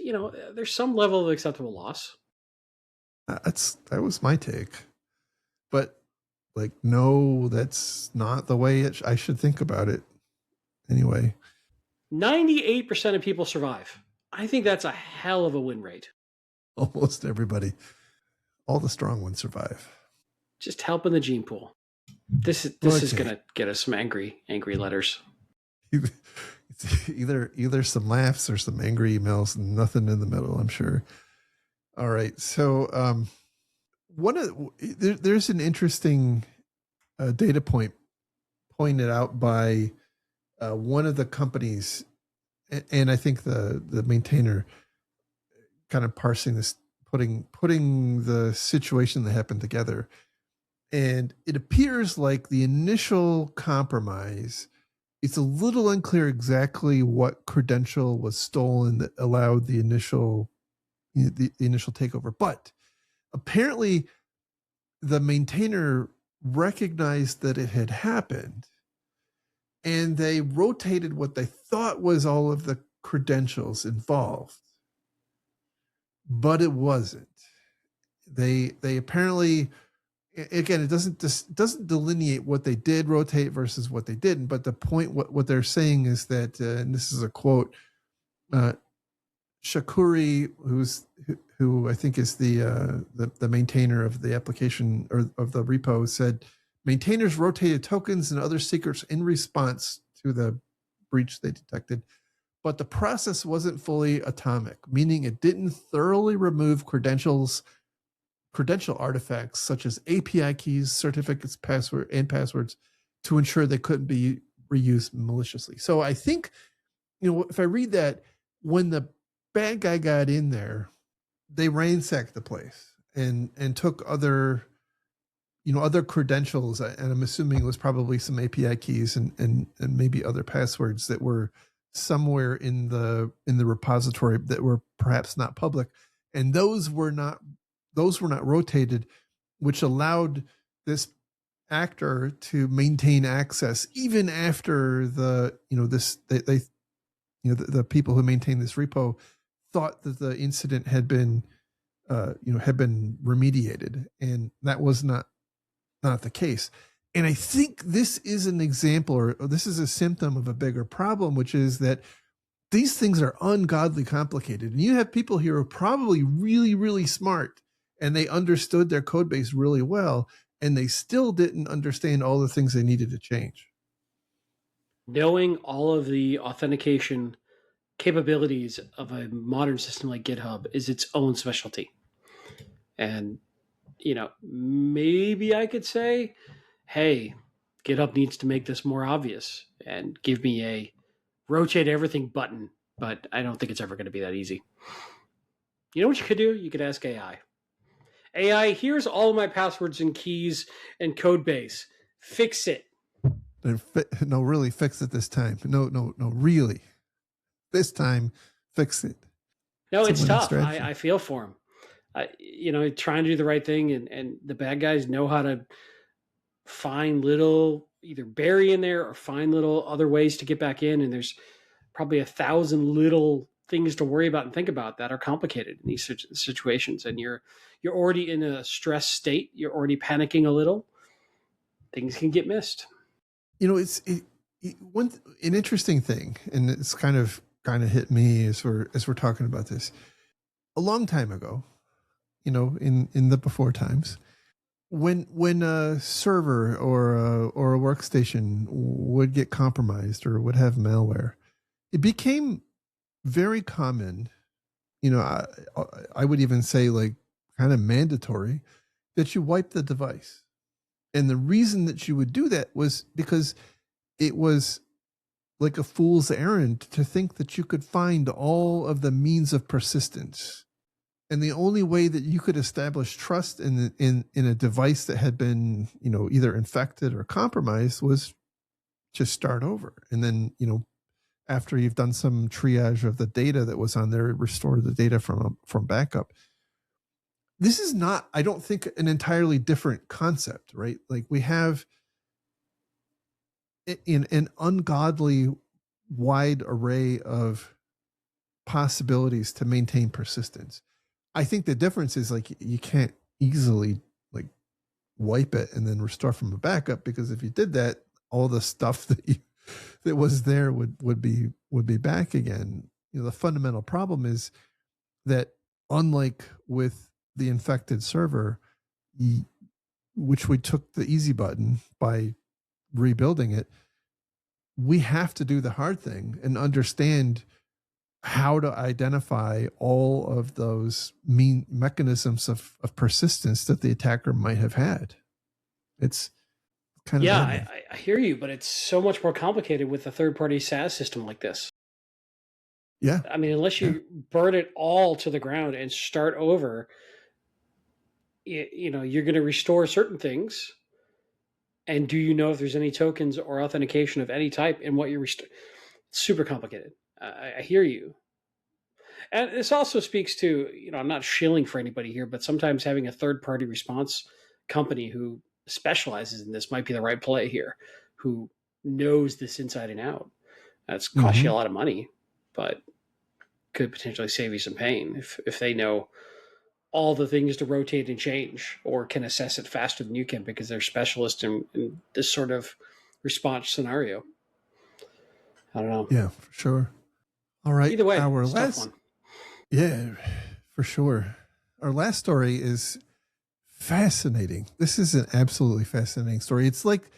there's some level of acceptable loss. That was my take. But like, no, that's not the way I should think about it. Anyway, 98% of people survive. I think that's a hell of a win rate. Almost everybody. All the strong ones survive. Just helping the gene pool. This is going to get us some angry letters. It's either some laughs or some angry emails, and nothing in the middle, I'm sure. All right. So there's an interesting data point pointed out by one of the companies, and I think the maintainer kind of parsing this, putting the situation that happened together. And it appears like the initial compromise, it's a little unclear exactly what credential was stolen that allowed the initial takeover. But apparently the maintainer recognized that it had happened, and they rotated what they thought was all of the credentials involved, but it wasn't. They apparently, again, it doesn't delineate what they did rotate versus what they didn't. But the point, what they're saying is that, and this is a quote, Shakuri, who I think is the maintainer of the application or of the repo, said maintainers rotated tokens and other secrets in response to the breach they detected, but the process wasn't fully atomic, meaning it didn't thoroughly remove credential artifacts such as API keys, certificates, passwords to ensure they couldn't be reused maliciously. So I think, if I read that, when the bad guy got in there, they ransacked the place and took other credentials, and I'm assuming it was probably some API keys and maybe other passwords that were somewhere in the repository that were perhaps not public, and those were not rotated, which allowed this actor to maintain access even after the people who maintain this repo thought that the incident had been remediated, and that was not the case. And I think this is an example, or this is a symptom of a bigger problem, which is that these things are ungodly complicated, and you have people here who are probably really, really smart, and they understood their code base really well, and they still didn't understand all the things they needed to change. Knowing all of the authentication capabilities of a modern system like GitHub is its own specialty. And, maybe I could say, hey, GitHub needs to make this more obvious and give me a rotate everything button, but I don't think it's ever going to be that easy. You know what you could do? You could ask AI. AI, here's all my passwords and keys and code base. Fix it. No, really, fix it this time. No, really. This time, fix it. No, it's tough. I feel for him. Trying to do the right thing, and the bad guys know how to find little, either bury in there or find little other ways to get back in. And there's probably 1,000 little things to worry about and think about that are complicated in these situations, and you're already in a stress state, you're already panicking a little, things can get missed. It's an interesting thing, and it's kind of hit me as we're talking about this. A long time ago, in the before times, when a server or a workstation would get compromised or would have malware, it became very common. I would even say like kind of mandatory that you wipe the device. And the reason that you would do that was because it was like a fool's errand to think that you could find all of the means of persistence. And the only way that you could establish trust in a device that had been, either infected or compromised was to start over. And then, after you've done some triage of the data that was on there, restore the data from backup. This is not, I don't think, an entirely different concept, right? Like we have in an ungodly wide array of possibilities to maintain persistence. I think the difference is like you can't easily like wipe it and then restore from a backup, because if you did that, all the stuff that was there would be back again. The fundamental problem is that unlike with the infected server, which we took the easy button by rebuilding it, we have to do the hard thing and understand how to identify all of those mechanisms of persistence that the attacker might have had. It's kind of I hear you, but it's so much more complicated with a third-party SaaS system like this. Yeah. I mean, unless you burn it all to the ground and start over, you're going to restore certain things. And do you know if there's any tokens or authentication of any type in what you're restoring? Super complicated. I hear you. And this also speaks to, I'm not shilling for anybody here, but sometimes having a third-party response company who specializes in this might be the right play here, who knows this inside and out. That's cost you a lot of money, but could potentially save you some pain if they know all the things to rotate and change, or can assess it faster than you can because they're specialists in this sort of response scenario. I don't know. Yeah, for sure. All right. Either way, our it's a tough one. Yeah, for sure. Our last story is fascinating. This is an absolutely fascinating story. It's like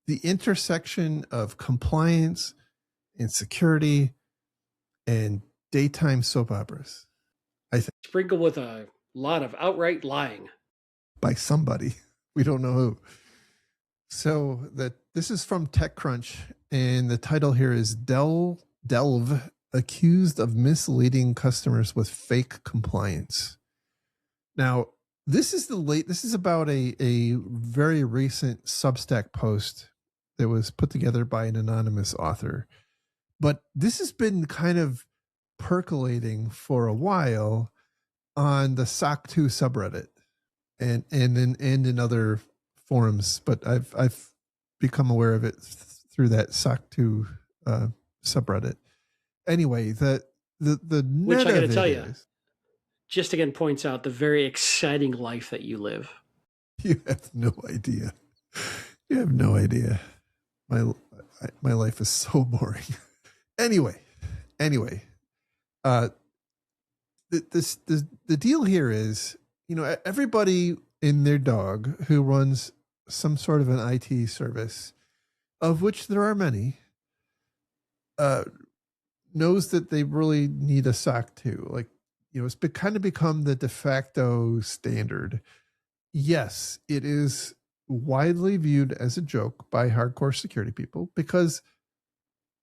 the intersection of compliance and security and daytime soap operas, I think. Sprinkled with a lot of outright lying. By somebody. We don't know who. So this is from TechCrunch, and the title here is Delve accused of misleading customers with fake compliance. Now, this is about a very recent Substack post that was put together by an anonymous author. But this has been kind of percolating for a while on the SOC 2 subreddit and in other forums, but I've become aware of it through that SOC 2 subreddit. Anyway, the which I got to tell you, just again points out the very exciting life that you live. You have no idea. You have no idea. My life is so boring. Anyway, the deal here is, everybody and their dog who runs some sort of an IT service, of which there are many, knows that they really need a SOC 2. Like, it's kind of become the de facto standard. Yes, it is widely viewed as a joke by hardcore security people because,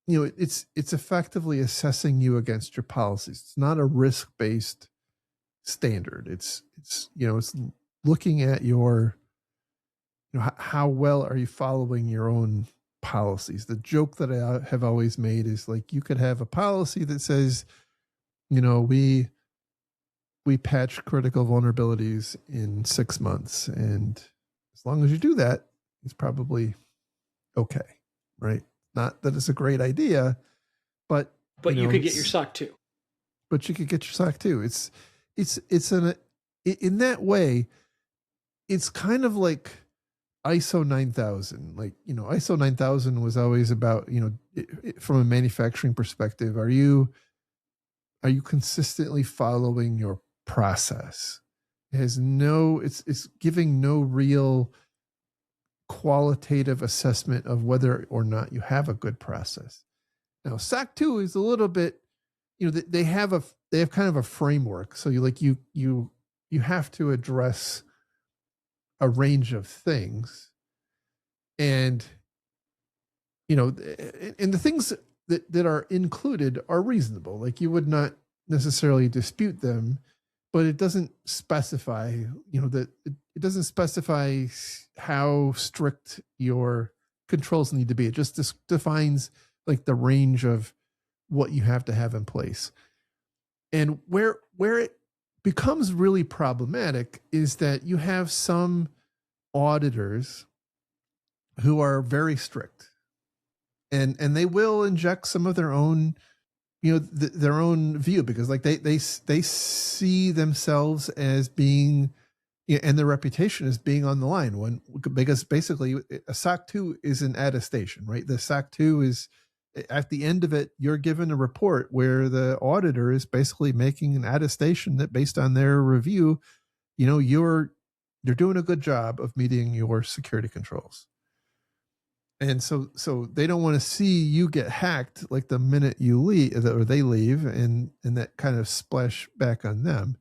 it's effectively assessing you against your policies. It's not a risk-based standard. It's looking at your, how well are you following your own policies. The joke that I have always made is like, you could have a policy that says, we patch critical vulnerabilities in 6 months, and as long as you do that, it's probably okay, right? Not that it's a great idea, but you could get your SOC 2. but you could get your SOC 2. It's in that way, it's kind of like ISO 9000. Like, ISO 9000 was always about, from a manufacturing perspective, are you consistently following your process? It's giving no real qualitative assessment of whether or not you have a good process. Now, SOC 2 is a little bit, they have kind of a framework. So you have to address a range of things, and and the things that are included are reasonable. Like, you would not necessarily dispute them, but it doesn't specify, that it doesn't specify how strict your controls need to be. It just defines like the range of what you have to have in place. And where it becomes really problematic is that you have some auditors who are very strict, and they will inject some of their own, their own view, because like they see themselves as being, and their reputation as being on the line, because basically a SOC 2 is an attestation, right? The SOC 2 is, at the end of it, you're given a report where the auditor is basically making an attestation that, based on their review, you're doing a good job of meeting your security controls. And so they don't want to see you get hacked like the minute you leave, or they leave, and that kind of splash back on them.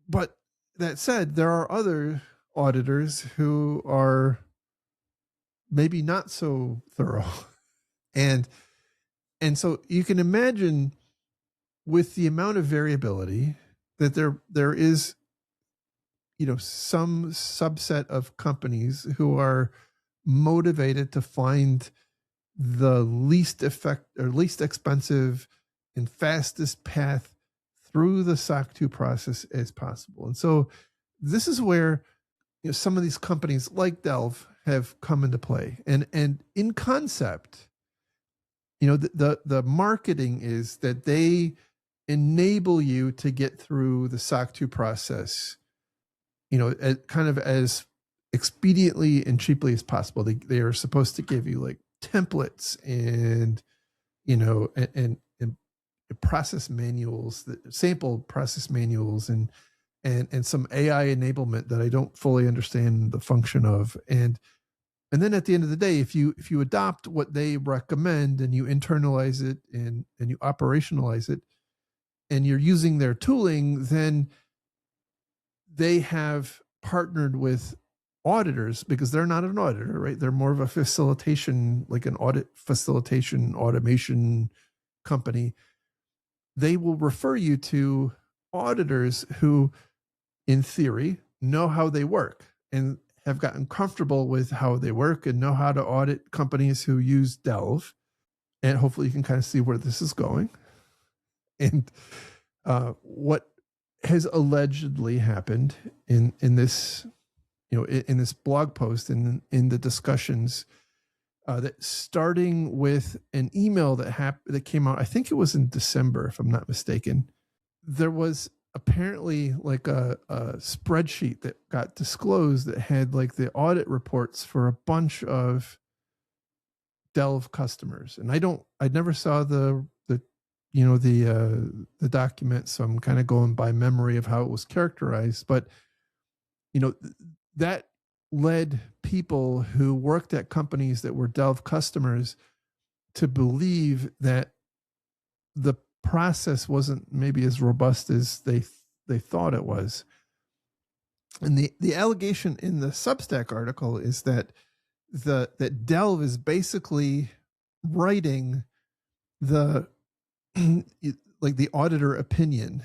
But that said, there are other auditors who are maybe not so thorough. And so you can imagine, with the amount of variability, that there is, some subset of companies who are motivated to find the least expensive and fastest path through the SOC 2 process as possible. And so this is where, some of these companies like Delve have come into play. And in concept, the marketing is that they enable you to get through the SOC 2 process, kind of as expediently and cheaply as possible. They are supposed to give you like templates and process manuals, sample process manuals, and some AI enablement that I don't fully understand the function of. And then at the end of the day, if you adopt what they recommend and you internalize it and you operationalize it, and you're using their tooling, then they have partnered with auditors, because they're not an auditor, right? They're more of a facilitation, like an audit facilitation automation company. They will refer you to auditors who, in theory, know how they work and have gotten comfortable with how they work and know how to audit companies who use Delve. And hopefully you can kind of see where this is going. And what has allegedly happened in this, in this blog post and in the discussions, that starting with an email that came out, I think it was in December, if I'm not mistaken, there was apparently like a spreadsheet that got disclosed that had like the audit reports for a bunch of Delve customers. And I never saw the document, so I'm kind of going by memory of how it was characterized. But that led people who worked at companies that were Delve customers to believe that the process wasn't maybe as robust as they thought it was. And the allegation in the Substack article is that that Delve is basically writing the like the auditor opinion,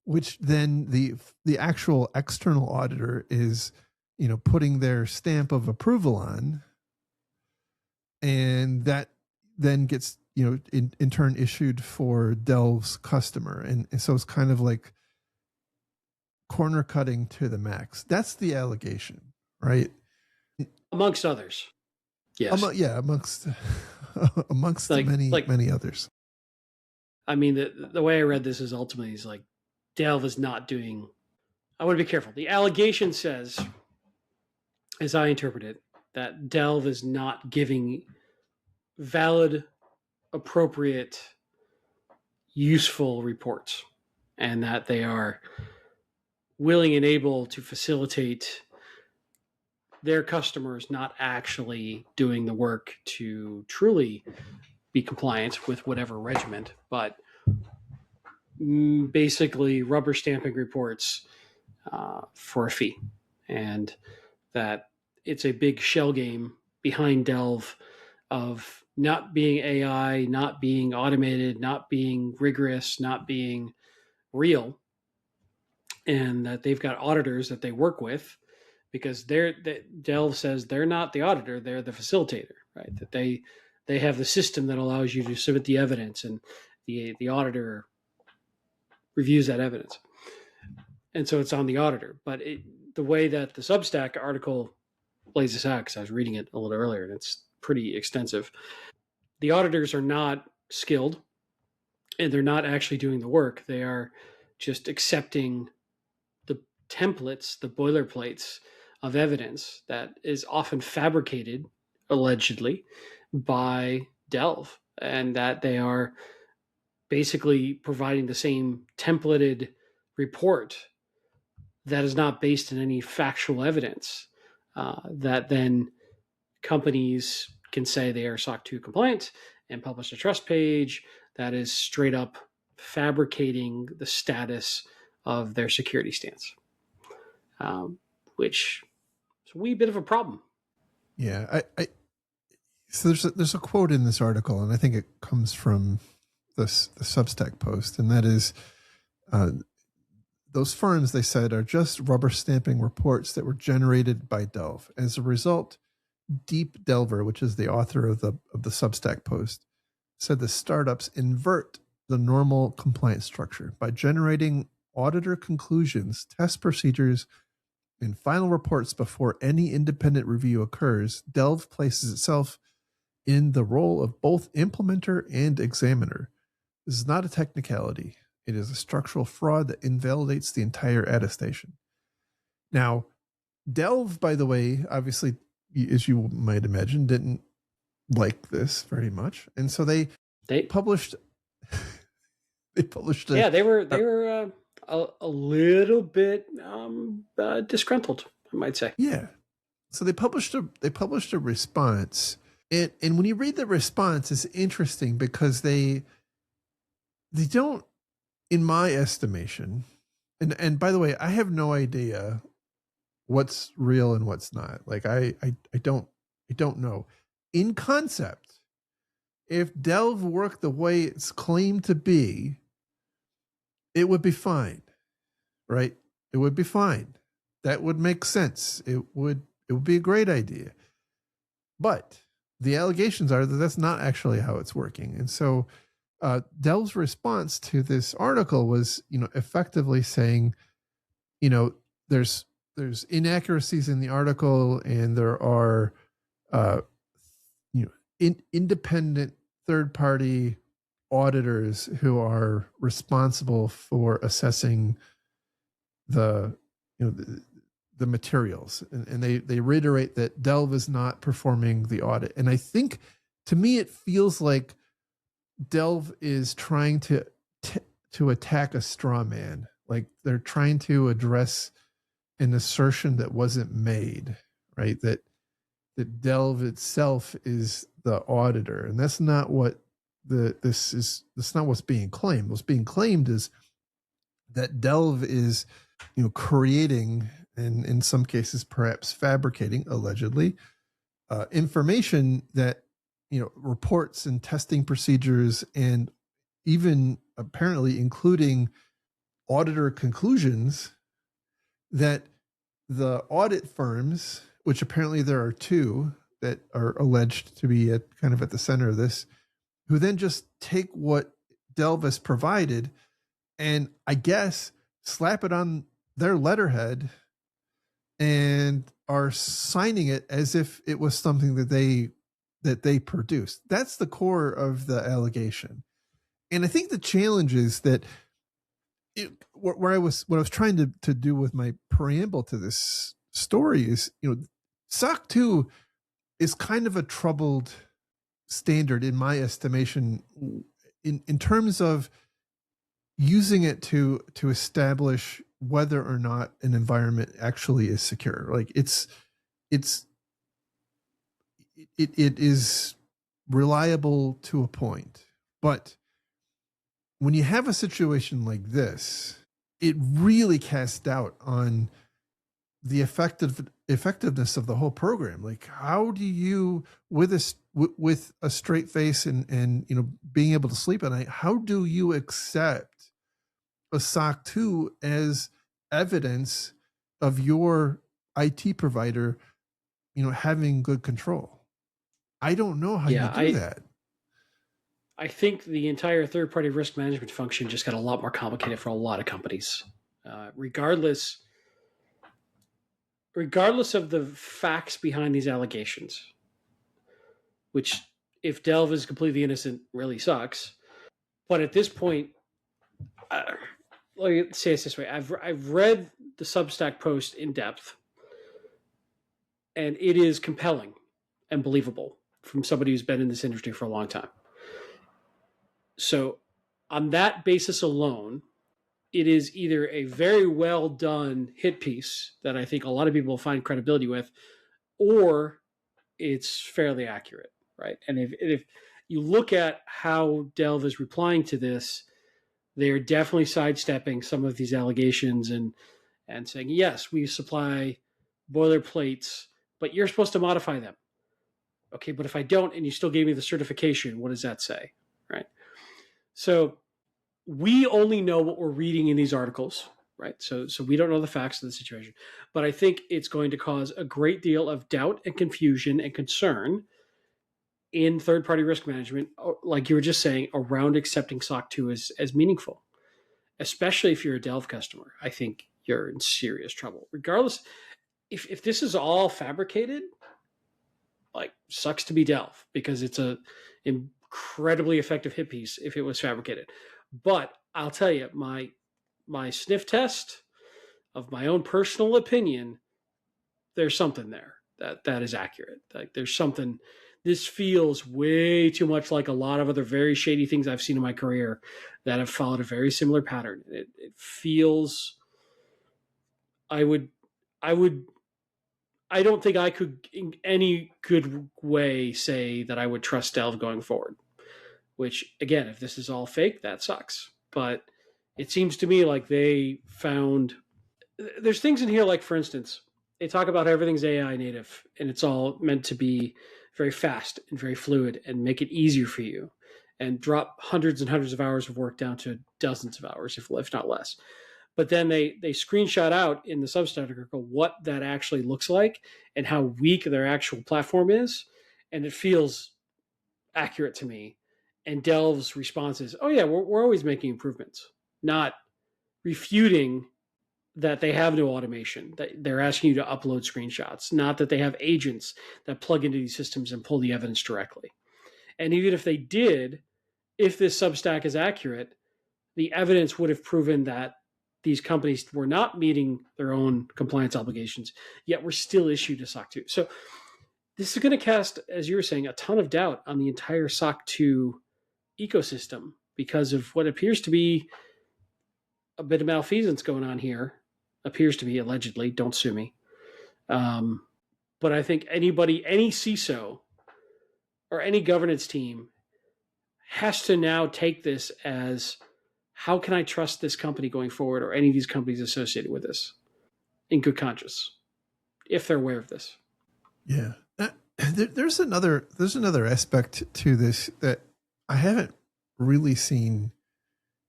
which then the actual external auditor is putting their stamp of approval on, and that then gets in turn issued for Delve's customer. And so it's kind of like corner cutting to the max. That's the allegation, right? Amongst others. Yes. Amongst amongst Like many others. I mean, the way I read this is ultimately is like Delve is not doing. I want to be careful. The allegation says, as I interpret it, that Delve is not giving valid, appropriate, useful reports, and that they are willing and able to facilitate their customers not actually doing the work to truly be compliant with whatever regiment, but basically rubber stamping reports for a fee. And that it's a big shell game behind Delve of not being AI, not being automated, not being rigorous, not being real, and that they've got auditors that they work with because Delve says they're not the auditor, they're the facilitator, right? That they have the system that allows you to submit the evidence, and the auditor reviews that evidence, and so it's on the auditor. But the way that the Substack article lays this out, because I was reading it a little earlier, and it's pretty extensive. The auditors are not skilled, and they're not actually doing the work. They are just accepting the templates, the boilerplates of evidence that is often fabricated, allegedly, by Delve, and that they are basically providing the same templated report that is not based in any factual evidence, that then companies can say they are SOC 2 compliant and publish a trust page that is straight up fabricating the status of their security stance, which is a wee bit of a problem. Yeah, so there's a quote in this article, and I think it comes from the Substack post, and that is, those firms, they said, are just rubber stamping reports that were generated by Delve. As a result, Deep Delver, which is the author of the Substack post, said the startups invert the normal compliance structure by generating auditor conclusions, test procedures, and final reports before any independent review occurs. Delve places itself in the role of both implementer and examiner. This is not a technicality. It is a structural fraud that invalidates the entire attestation. Now, Delve, by the way, obviously, as you might imagine, didn't like this very much, and so they published. They published. They were a little bit disgruntled, I might say. Yeah, so they published a response, and when you read the response, it's interesting because they don't, in my estimation, and by the way, I have no idea what's real and what's not. Like I don't know. In concept, if Delve worked the way it's claimed to be, it would be fine, right? It would be fine. That would make sense. It would be a great idea. But the allegations are that that's not actually how it's working. And so Delve's response to this article was, effectively saying, there's inaccuracies in the article, and there are, independent third-party auditors who are responsible for assessing the materials, and they reiterate that Delve is not performing the audit. And I think, to me, it feels like Delve is trying to attack a straw man. Like they're trying to address an assertion that wasn't made, right? That Delve itself is the auditor, and that's not what that's not what's being claimed. What's being claimed is that Delve is, creating, and in some cases perhaps fabricating, allegedly, information that, reports and testing procedures, and even apparently including auditor conclusions that the audit firms, which apparently there are two that are alleged to be at the center of this, who then just take what Delve has provided and, I guess, slap it on their letterhead and are signing it as if it was something that they that they produced. That's the core of the allegation. And I think the challenge is that what I was trying to do with my preamble to this story is, SOC 2 is kind of a troubled standard in my estimation in terms of using it to establish whether or not an environment actually is secure. Like it is reliable to a point, but when you have a situation like this, it really casts doubt on the effectiveness of the whole program. Like, how do you, with a straight face and being able to sleep at night, how do you accept a SOC 2 as evidence of your IT provider, having good control? I don't know how you do that. I think the entire third-party risk management function just got a lot more complicated for a lot of companies. Regardless of the facts behind these allegations, which, if Delve is completely innocent, really sucks. But at this point, let me say it this way: I've read the Substack post in depth, and it is compelling and believable from somebody who's been in this industry for a long time. So on that basis alone, it is either a very well done hit piece that I think a lot of people find credibility with, or it's fairly accurate, right? And if you look at how Delve is replying to this, they're definitely sidestepping some of these allegations and saying, yes, we supply boilerplates, but you're supposed to modify them. Okay, but if I don't and you still gave me the certification, what does that say, right? So we only know what we're reading in these articles, right? So we don't know the facts of the situation. But I think it's going to cause a great deal of doubt and confusion and concern in third-party risk management, like you were just saying, around accepting SOC 2 as meaningful, especially if you're a Delve customer. I think you're in serious trouble. Regardless, if this is all fabricated, like, sucks to be Delve, because it's a incredibly effective hit piece if it was fabricated. But I'll tell you, my sniff test of my own personal opinion, there's something there that is accurate. Like, there's something. This feels way too much like a lot of other very shady things I've seen in my career that have followed a very similar pattern. It feels. I don't think I could in any good way say that I would trust Delve going forward. Which, again, if this is all fake, that sucks. But it seems to me like they found... There's things in here like, for instance, they talk about everything's AI native, and it's all meant to be very fast and very fluid and make it easier for you and drop hundreds and hundreds of hours of work down to dozens of hours, if not less. But then they screenshot out in the Substack article what that actually looks like and how weak their actual platform is, and it feels accurate to me. And Delve's response is, oh yeah, we're always making improvements, not refuting that they have no automation, that they're asking you to upload screenshots, not that they have agents that plug into these systems and pull the evidence directly. And even if they did, if this Substack is accurate, the evidence would have proven that these companies were not meeting their own compliance obligations, yet were still issued a SOC 2. So this is going to cast, as you were saying, a ton of doubt on the entire SOC 2 ecosystem because of what appears to be a bit of malfeasance going on here. Appears to be, allegedly. Don't sue me. But I think any CISO or any governance team has to now take this as, how can I trust this company going forward, or any of these companies associated with this, in good conscience, if they're aware of this? Yeah. There's another aspect to this that I haven't really seen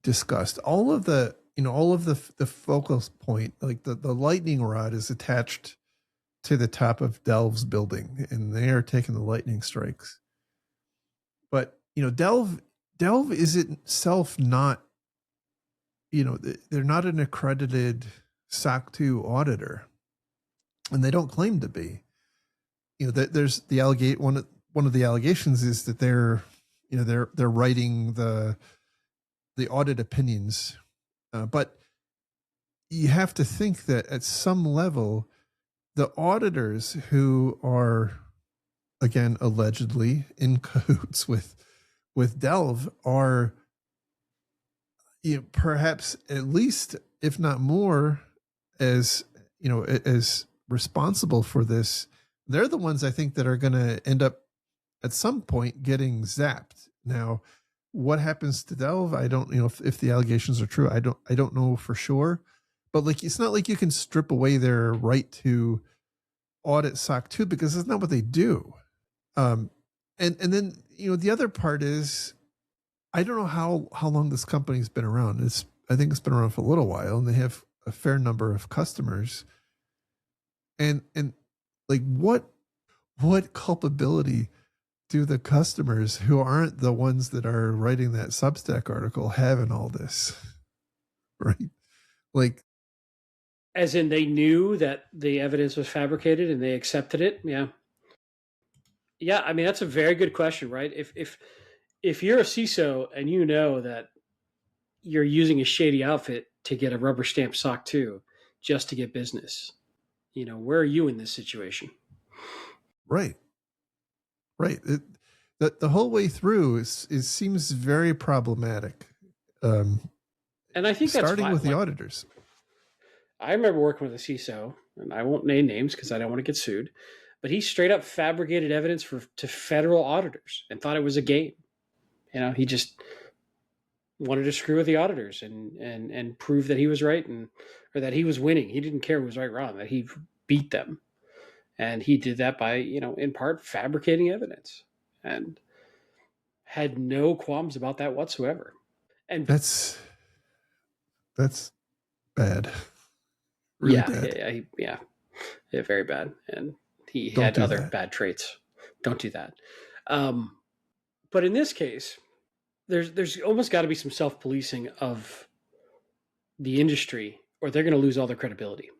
discussed. All of the focal point, like the lightning rod is attached to the top of Delve's building, and they are taking the lightning strikes. But, Delve is itself not, they're not an accredited SOC 2 auditor, and they don't claim to be. There's the one of the allegations is that they're writing the audit opinions, but you have to think that at some level, the auditors who are, again, allegedly in cahoots with Delve are, perhaps at least, if not more, as responsible for this. They're the ones I think that are going to end up at some point getting zapped. Now, what happens to Delve? I don't, if the allegations are true, I don't know for sure. But like, it's not like you can strip away their right to audit SOC 2 because that's not what they do. And then, the other part is, I don't know how long this company's been around. I think it's been around for a little while, and they have a fair number of customers. And like, what culpability do the customers who aren't the ones that are writing that Substack article have in all this? Right? Like, as in they knew that the evidence was fabricated and they accepted it. Yeah. I mean, that's a very good question, right? If you're a CISO and you know that you're using a shady outfit to get a rubber stamp SOC 2 just to get business, where are you in this situation? Right. The whole way through seems very problematic. And I think that's starting with the auditors. I remember working with a CISO, and I won't name names because I don't want to get sued, but he straight up fabricated evidence to federal auditors and thought it was a game. He just wanted to screw with the auditors and prove that he was right or that he was winning. He didn't care who was right or wrong, that he beat them. And he did that by, in part fabricating evidence, and had no qualms about that whatsoever. And that's bad. Really bad. Yeah, very bad. And he had other bad traits. Don't do that. But in this case, there's almost got to be some self-policing of the industry, or they're going to lose all their credibility.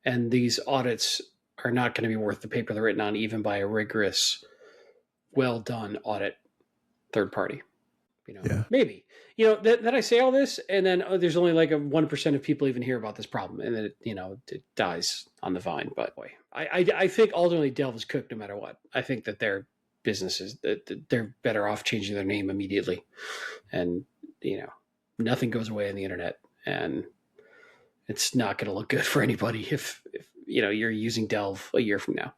And these audits are not going to be worth the paper they're written on, even by a rigorous, well-done audit third party. Maybe. Then I say all this, and then there's only like 1% of people even hear about this problem, and then it dies on the vine. But boy, I think ultimately Delve is cooked no matter what. I think that their businesses, that they're better off changing their name immediately, and nothing goes away on the internet, and it's not going to look good for anybody if you're using Delve a year from now.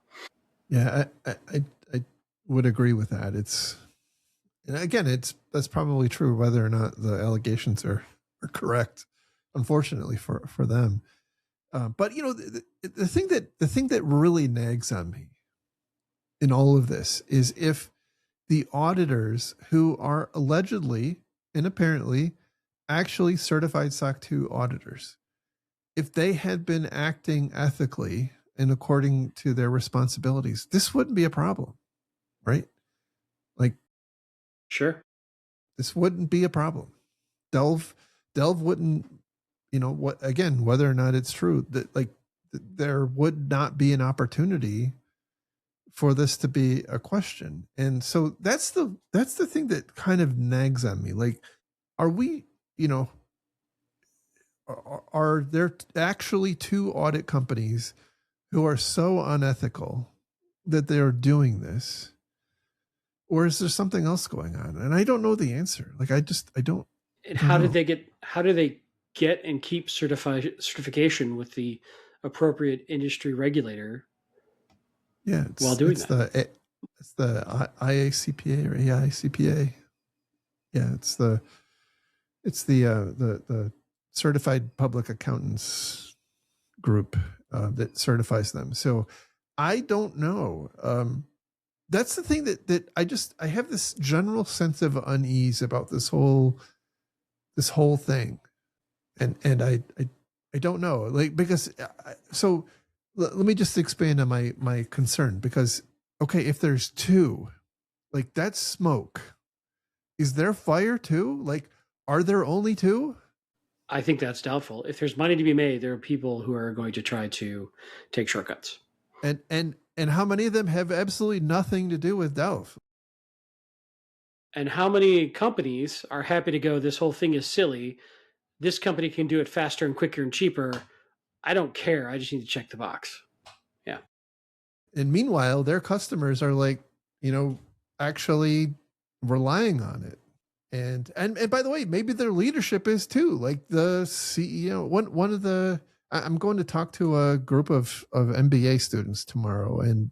Yeah, I would agree with that. And again, that's probably true whether or not the allegations are correct, unfortunately for them. But the thing that really nags on me in all of this is if the auditors who are allegedly and apparently actually certified SOC 2 auditors, if they had been acting ethically and according to their responsibilities, this wouldn't be a problem, right? Like, sure, this wouldn't be a problem. Delve wouldn't, whether or not it's true, that like there would not be an opportunity for this to be a question. And so that's the thing that kind of nags on me. Like, are we, are there actually two audit companies who are so unethical that they're doing this? Or is there something else going on? And I don't know the answer. Like, I don't. And how do they get and keep certification with the appropriate industry regulator? Yeah, while doing that. It's the IACPA or AICPA. Yeah, it's the Certified Public Accountants group that certifies them. So I don't know. That's the thing that I have this general sense of unease about this whole thing, and I don't know, like, because so let me just expand on my concern, because okay, if there's two, like, that's smoke. Is there fire too? Like, are there only two? I think that's doubtful. If there's money to be made, there are people who are going to try to take shortcuts. And And how many of them have absolutely nothing to do with Delve? And how many companies are happy to go, this whole thing is silly. This company can do it faster and quicker and cheaper. I don't care. I just need to check the box. Yeah. And meanwhile, their customers are like, actually relying on it. And by the way, maybe their leadership is too. Like the CEO, one of the I'm going to talk to a group of MBA students tomorrow, and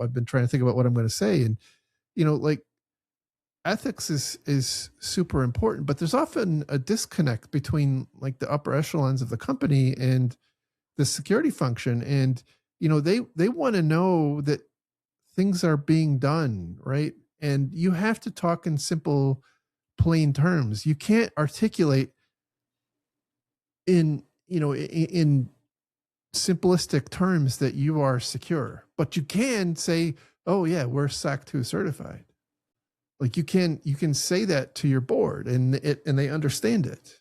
I've been trying to think about what I'm going to say, and like ethics is super important, but there's often a disconnect between like the upper echelons of the company and the security function, and they want to know that things are being done right, and you have to talk in simple, plain terms. You can't articulate in simplistic terms that you are secure, but you can say, oh yeah, we're SOC 2 certified. Like you can say that to your board, and they understand it.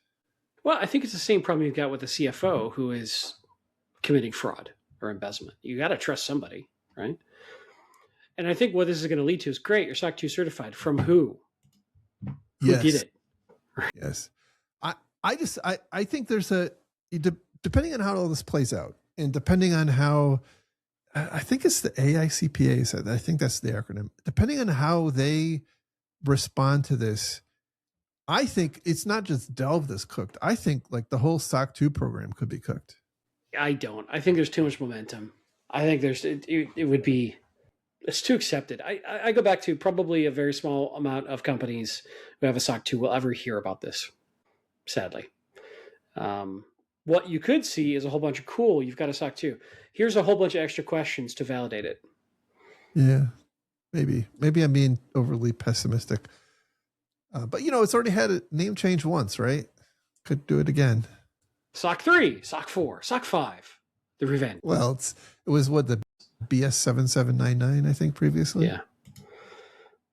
Well, I think it's the same problem you've got with the CFO who is committing fraud or embezzlement. You got to trust somebody, right? And I think what this is going to lead to is great. You're SOC 2 certified. From who? Who did it? Yes. I think there's depending on how all this plays out, and depending on how, I think it's the AICPA said, I think that's the acronym. Depending on how they respond to this, I think it's not just Delve that's cooked. I think like the whole SOC 2 program could be cooked. I don't. I think there's too much momentum. I think it would be, it's too accepted. I go back to probably a very small amount of companies who have a SOC 2 will ever hear about this, sadly. What you could see is a whole bunch of cool, you've got a SOC 2. Here's a whole bunch of extra questions to validate it. Yeah, maybe I'm being overly pessimistic. But it's already had a name change once, right? Could do it again. SOC 3, SOC 4, SOC 5, the revenge. Well, it was what, the BS 7799, I think, previously. Yeah.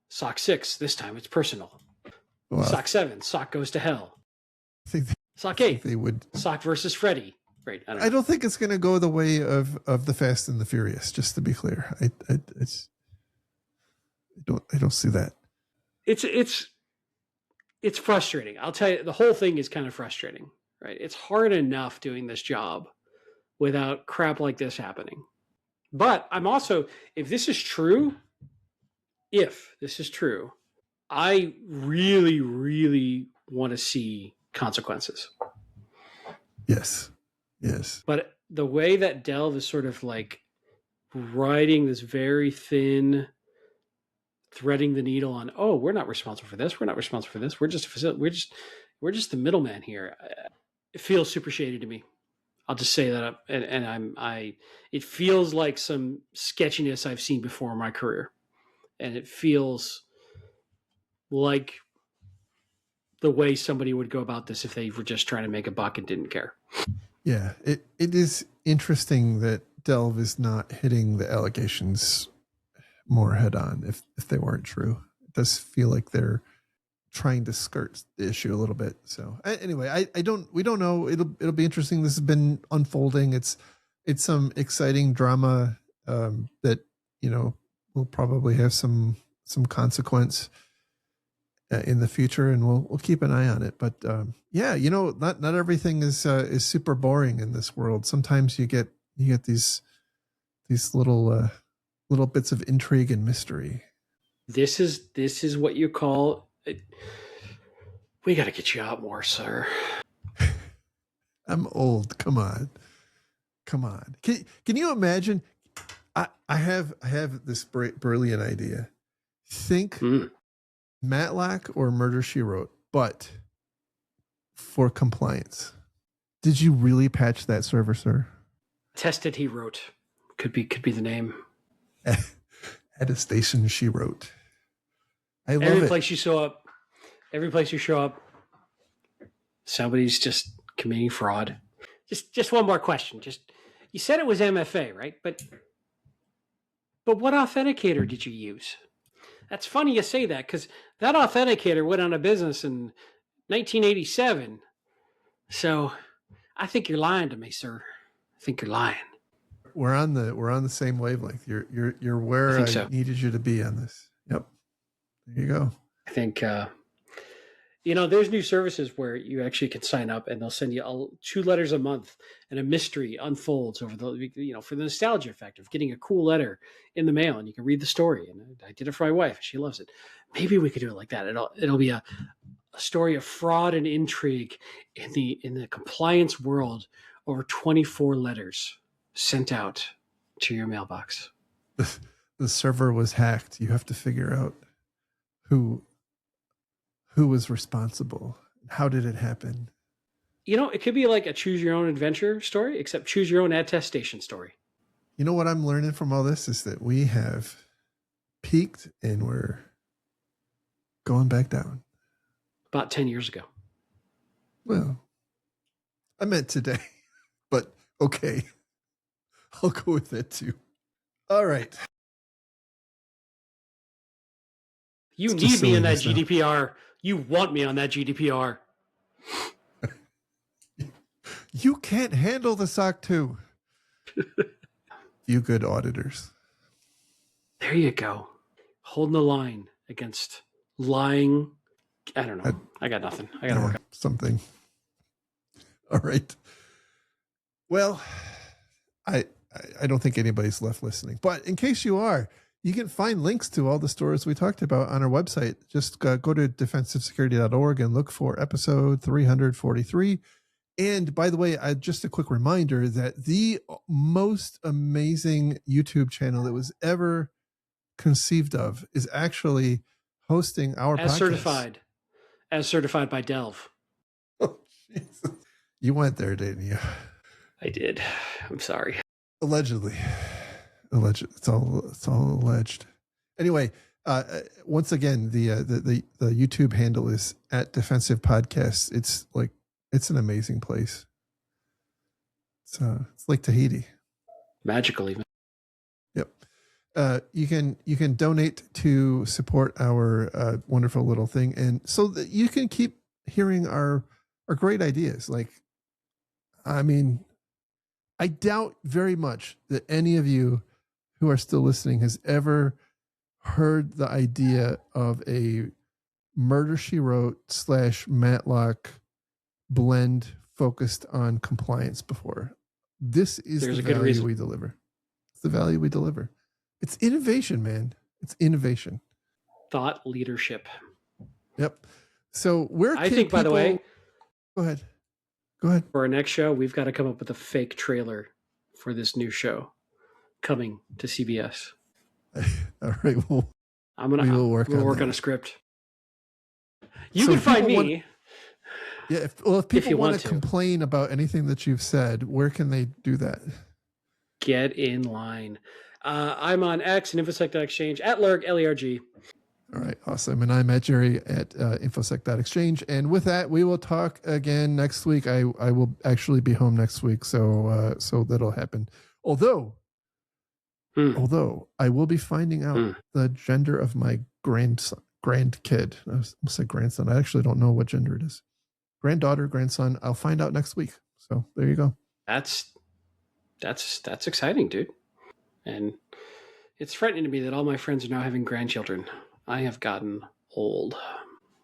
SOC 6, this time it's personal. Well, SOC 7, SOC goes to hell. SOC 8, they would. SOC versus Freddy. Great. I don't think it's going to go the way of the Fast and the Furious. Just to be clear, I don't see that. It's frustrating. I'll tell you, the whole thing is kind of frustrating, right? It's hard enough doing this job without crap like this happening. But I'm also, if this is true, I really, really want to see consequences. Yes. But the way that Delve is sort of like riding this very thin, threading the needle on, oh, we're not responsible for this. We're not responsible for this. We're just a facility. We're just the middleman here. It feels super shady to me. I'll just say that up, and it feels like some sketchiness I've seen before in my career, and it feels like the way somebody would go about this if they were just trying to make a buck and didn't care. Yeah, it is interesting that Delve is not hitting the allegations more head on if they weren't true. It does feel like they're trying to skirt the issue a little bit. So anyway, we don't know. It'll be interesting. This has been unfolding. It's some exciting drama that will probably have some consequence in the future, and we'll keep an eye on it. But not everything is super boring in this world. Sometimes you get these little bits of intrigue and mystery. This is what you call it. We got to get you out more, sir. I'm old. Come on. Can you imagine? I have this brilliant idea. Think Matlock or Murder, She Wrote, but for compliance. Did you really patch that server, sir? Tested, he wrote. Could be the name. Attestation, she wrote. I love every it. place you show up, somebody's just committing fraud. Just one more question. You said it was MFA, right? But what authenticator did you use? That's funny you say that, because that authenticator went out of business in 1987. So I think you're lying to me, sir. I think you're lying. we're on the same wavelength. You're where think I so. needed you to be on this. Yep. There you go. I think there's new services where you actually can sign up and they'll send you 2 letters a month, and a mystery unfolds over for the nostalgia effect of getting a cool letter in the mail, and you can read the story. And I did it for my wife; she loves it. Maybe we could do it like that. It'll be a story of fraud and intrigue in the compliance world over 24 letters sent out to your mailbox. The server was hacked. You have to figure out who was responsible. How did it happen? It could be like a choose your own adventure story, except choose your own attestation story. You know what I'm learning from all this is that we have peaked and we're going back down. About 10 years ago. Well, I meant today, but okay. I'll go with it too. All right. You need me in that GDPR. You want me on that GDPR. You can't handle the SOC 2. You good auditors. There you go. Holding the line against lying. I don't know. I got nothing. I got to work on something. All right. Well, I don't think anybody's left listening, but in case you are, you can find links to all the stories we talked about on our website. Just go to defensivesecurity.org and look for episode 343. And by the way, just a quick reminder that the most amazing YouTube channel that was ever conceived of is actually hosting our podcast. As certified by Delve. Oh, Jesus. You went there, didn't you? I did. I'm sorry. Allegedly. It's all alleged. Anyway, once again, the YouTube handle is at Defensive Podcasts. It's an amazing place. It's like Tahiti. Magical even. Yep. You can donate to support our wonderful little thing, and so that you can keep hearing our great ideas. Like, I mean, I doubt very much that any of you who are still listening has ever heard the idea of a Murder, She Wrote / Matlock blend focused on compliance before. This is the value we deliver. It's the value we deliver. It's innovation, man. It's innovation. Thought leadership. Yep. So I think, by the way, go ahead. For our next show, we've got to come up with a fake trailer for this new show coming to CBS. All right. Well, we'll work on a script. You can find me. If people want to complain about anything that you've said, where can they do that? Get in line. I'm on X and infosec.exchange at Lerg, Lerg. All right, awesome. And I'm at Jerry at infosec.exchange. And with that, we will talk again next week. I will actually be home next week, so that'll happen. Although I will be finding out the gender of my grandkid. I almost said grandson. I actually don't know what gender it is. Granddaughter, grandson. I'll find out next week. So there you go. That's exciting, dude. And it's frightening to me that all my friends are now having grandchildren. I have gotten old.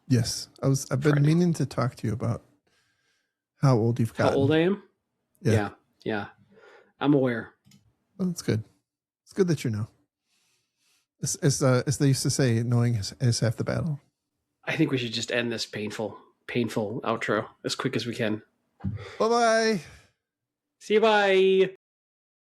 Yes, I've been meaning to talk to you about how old you've gotten. How old I am? Yeah. I'm aware. Well, that's good. It's good that you know. As they used to say, knowing is half the battle. I think we should just end this painful outro as quick as we can. Bye-bye. See you, bye.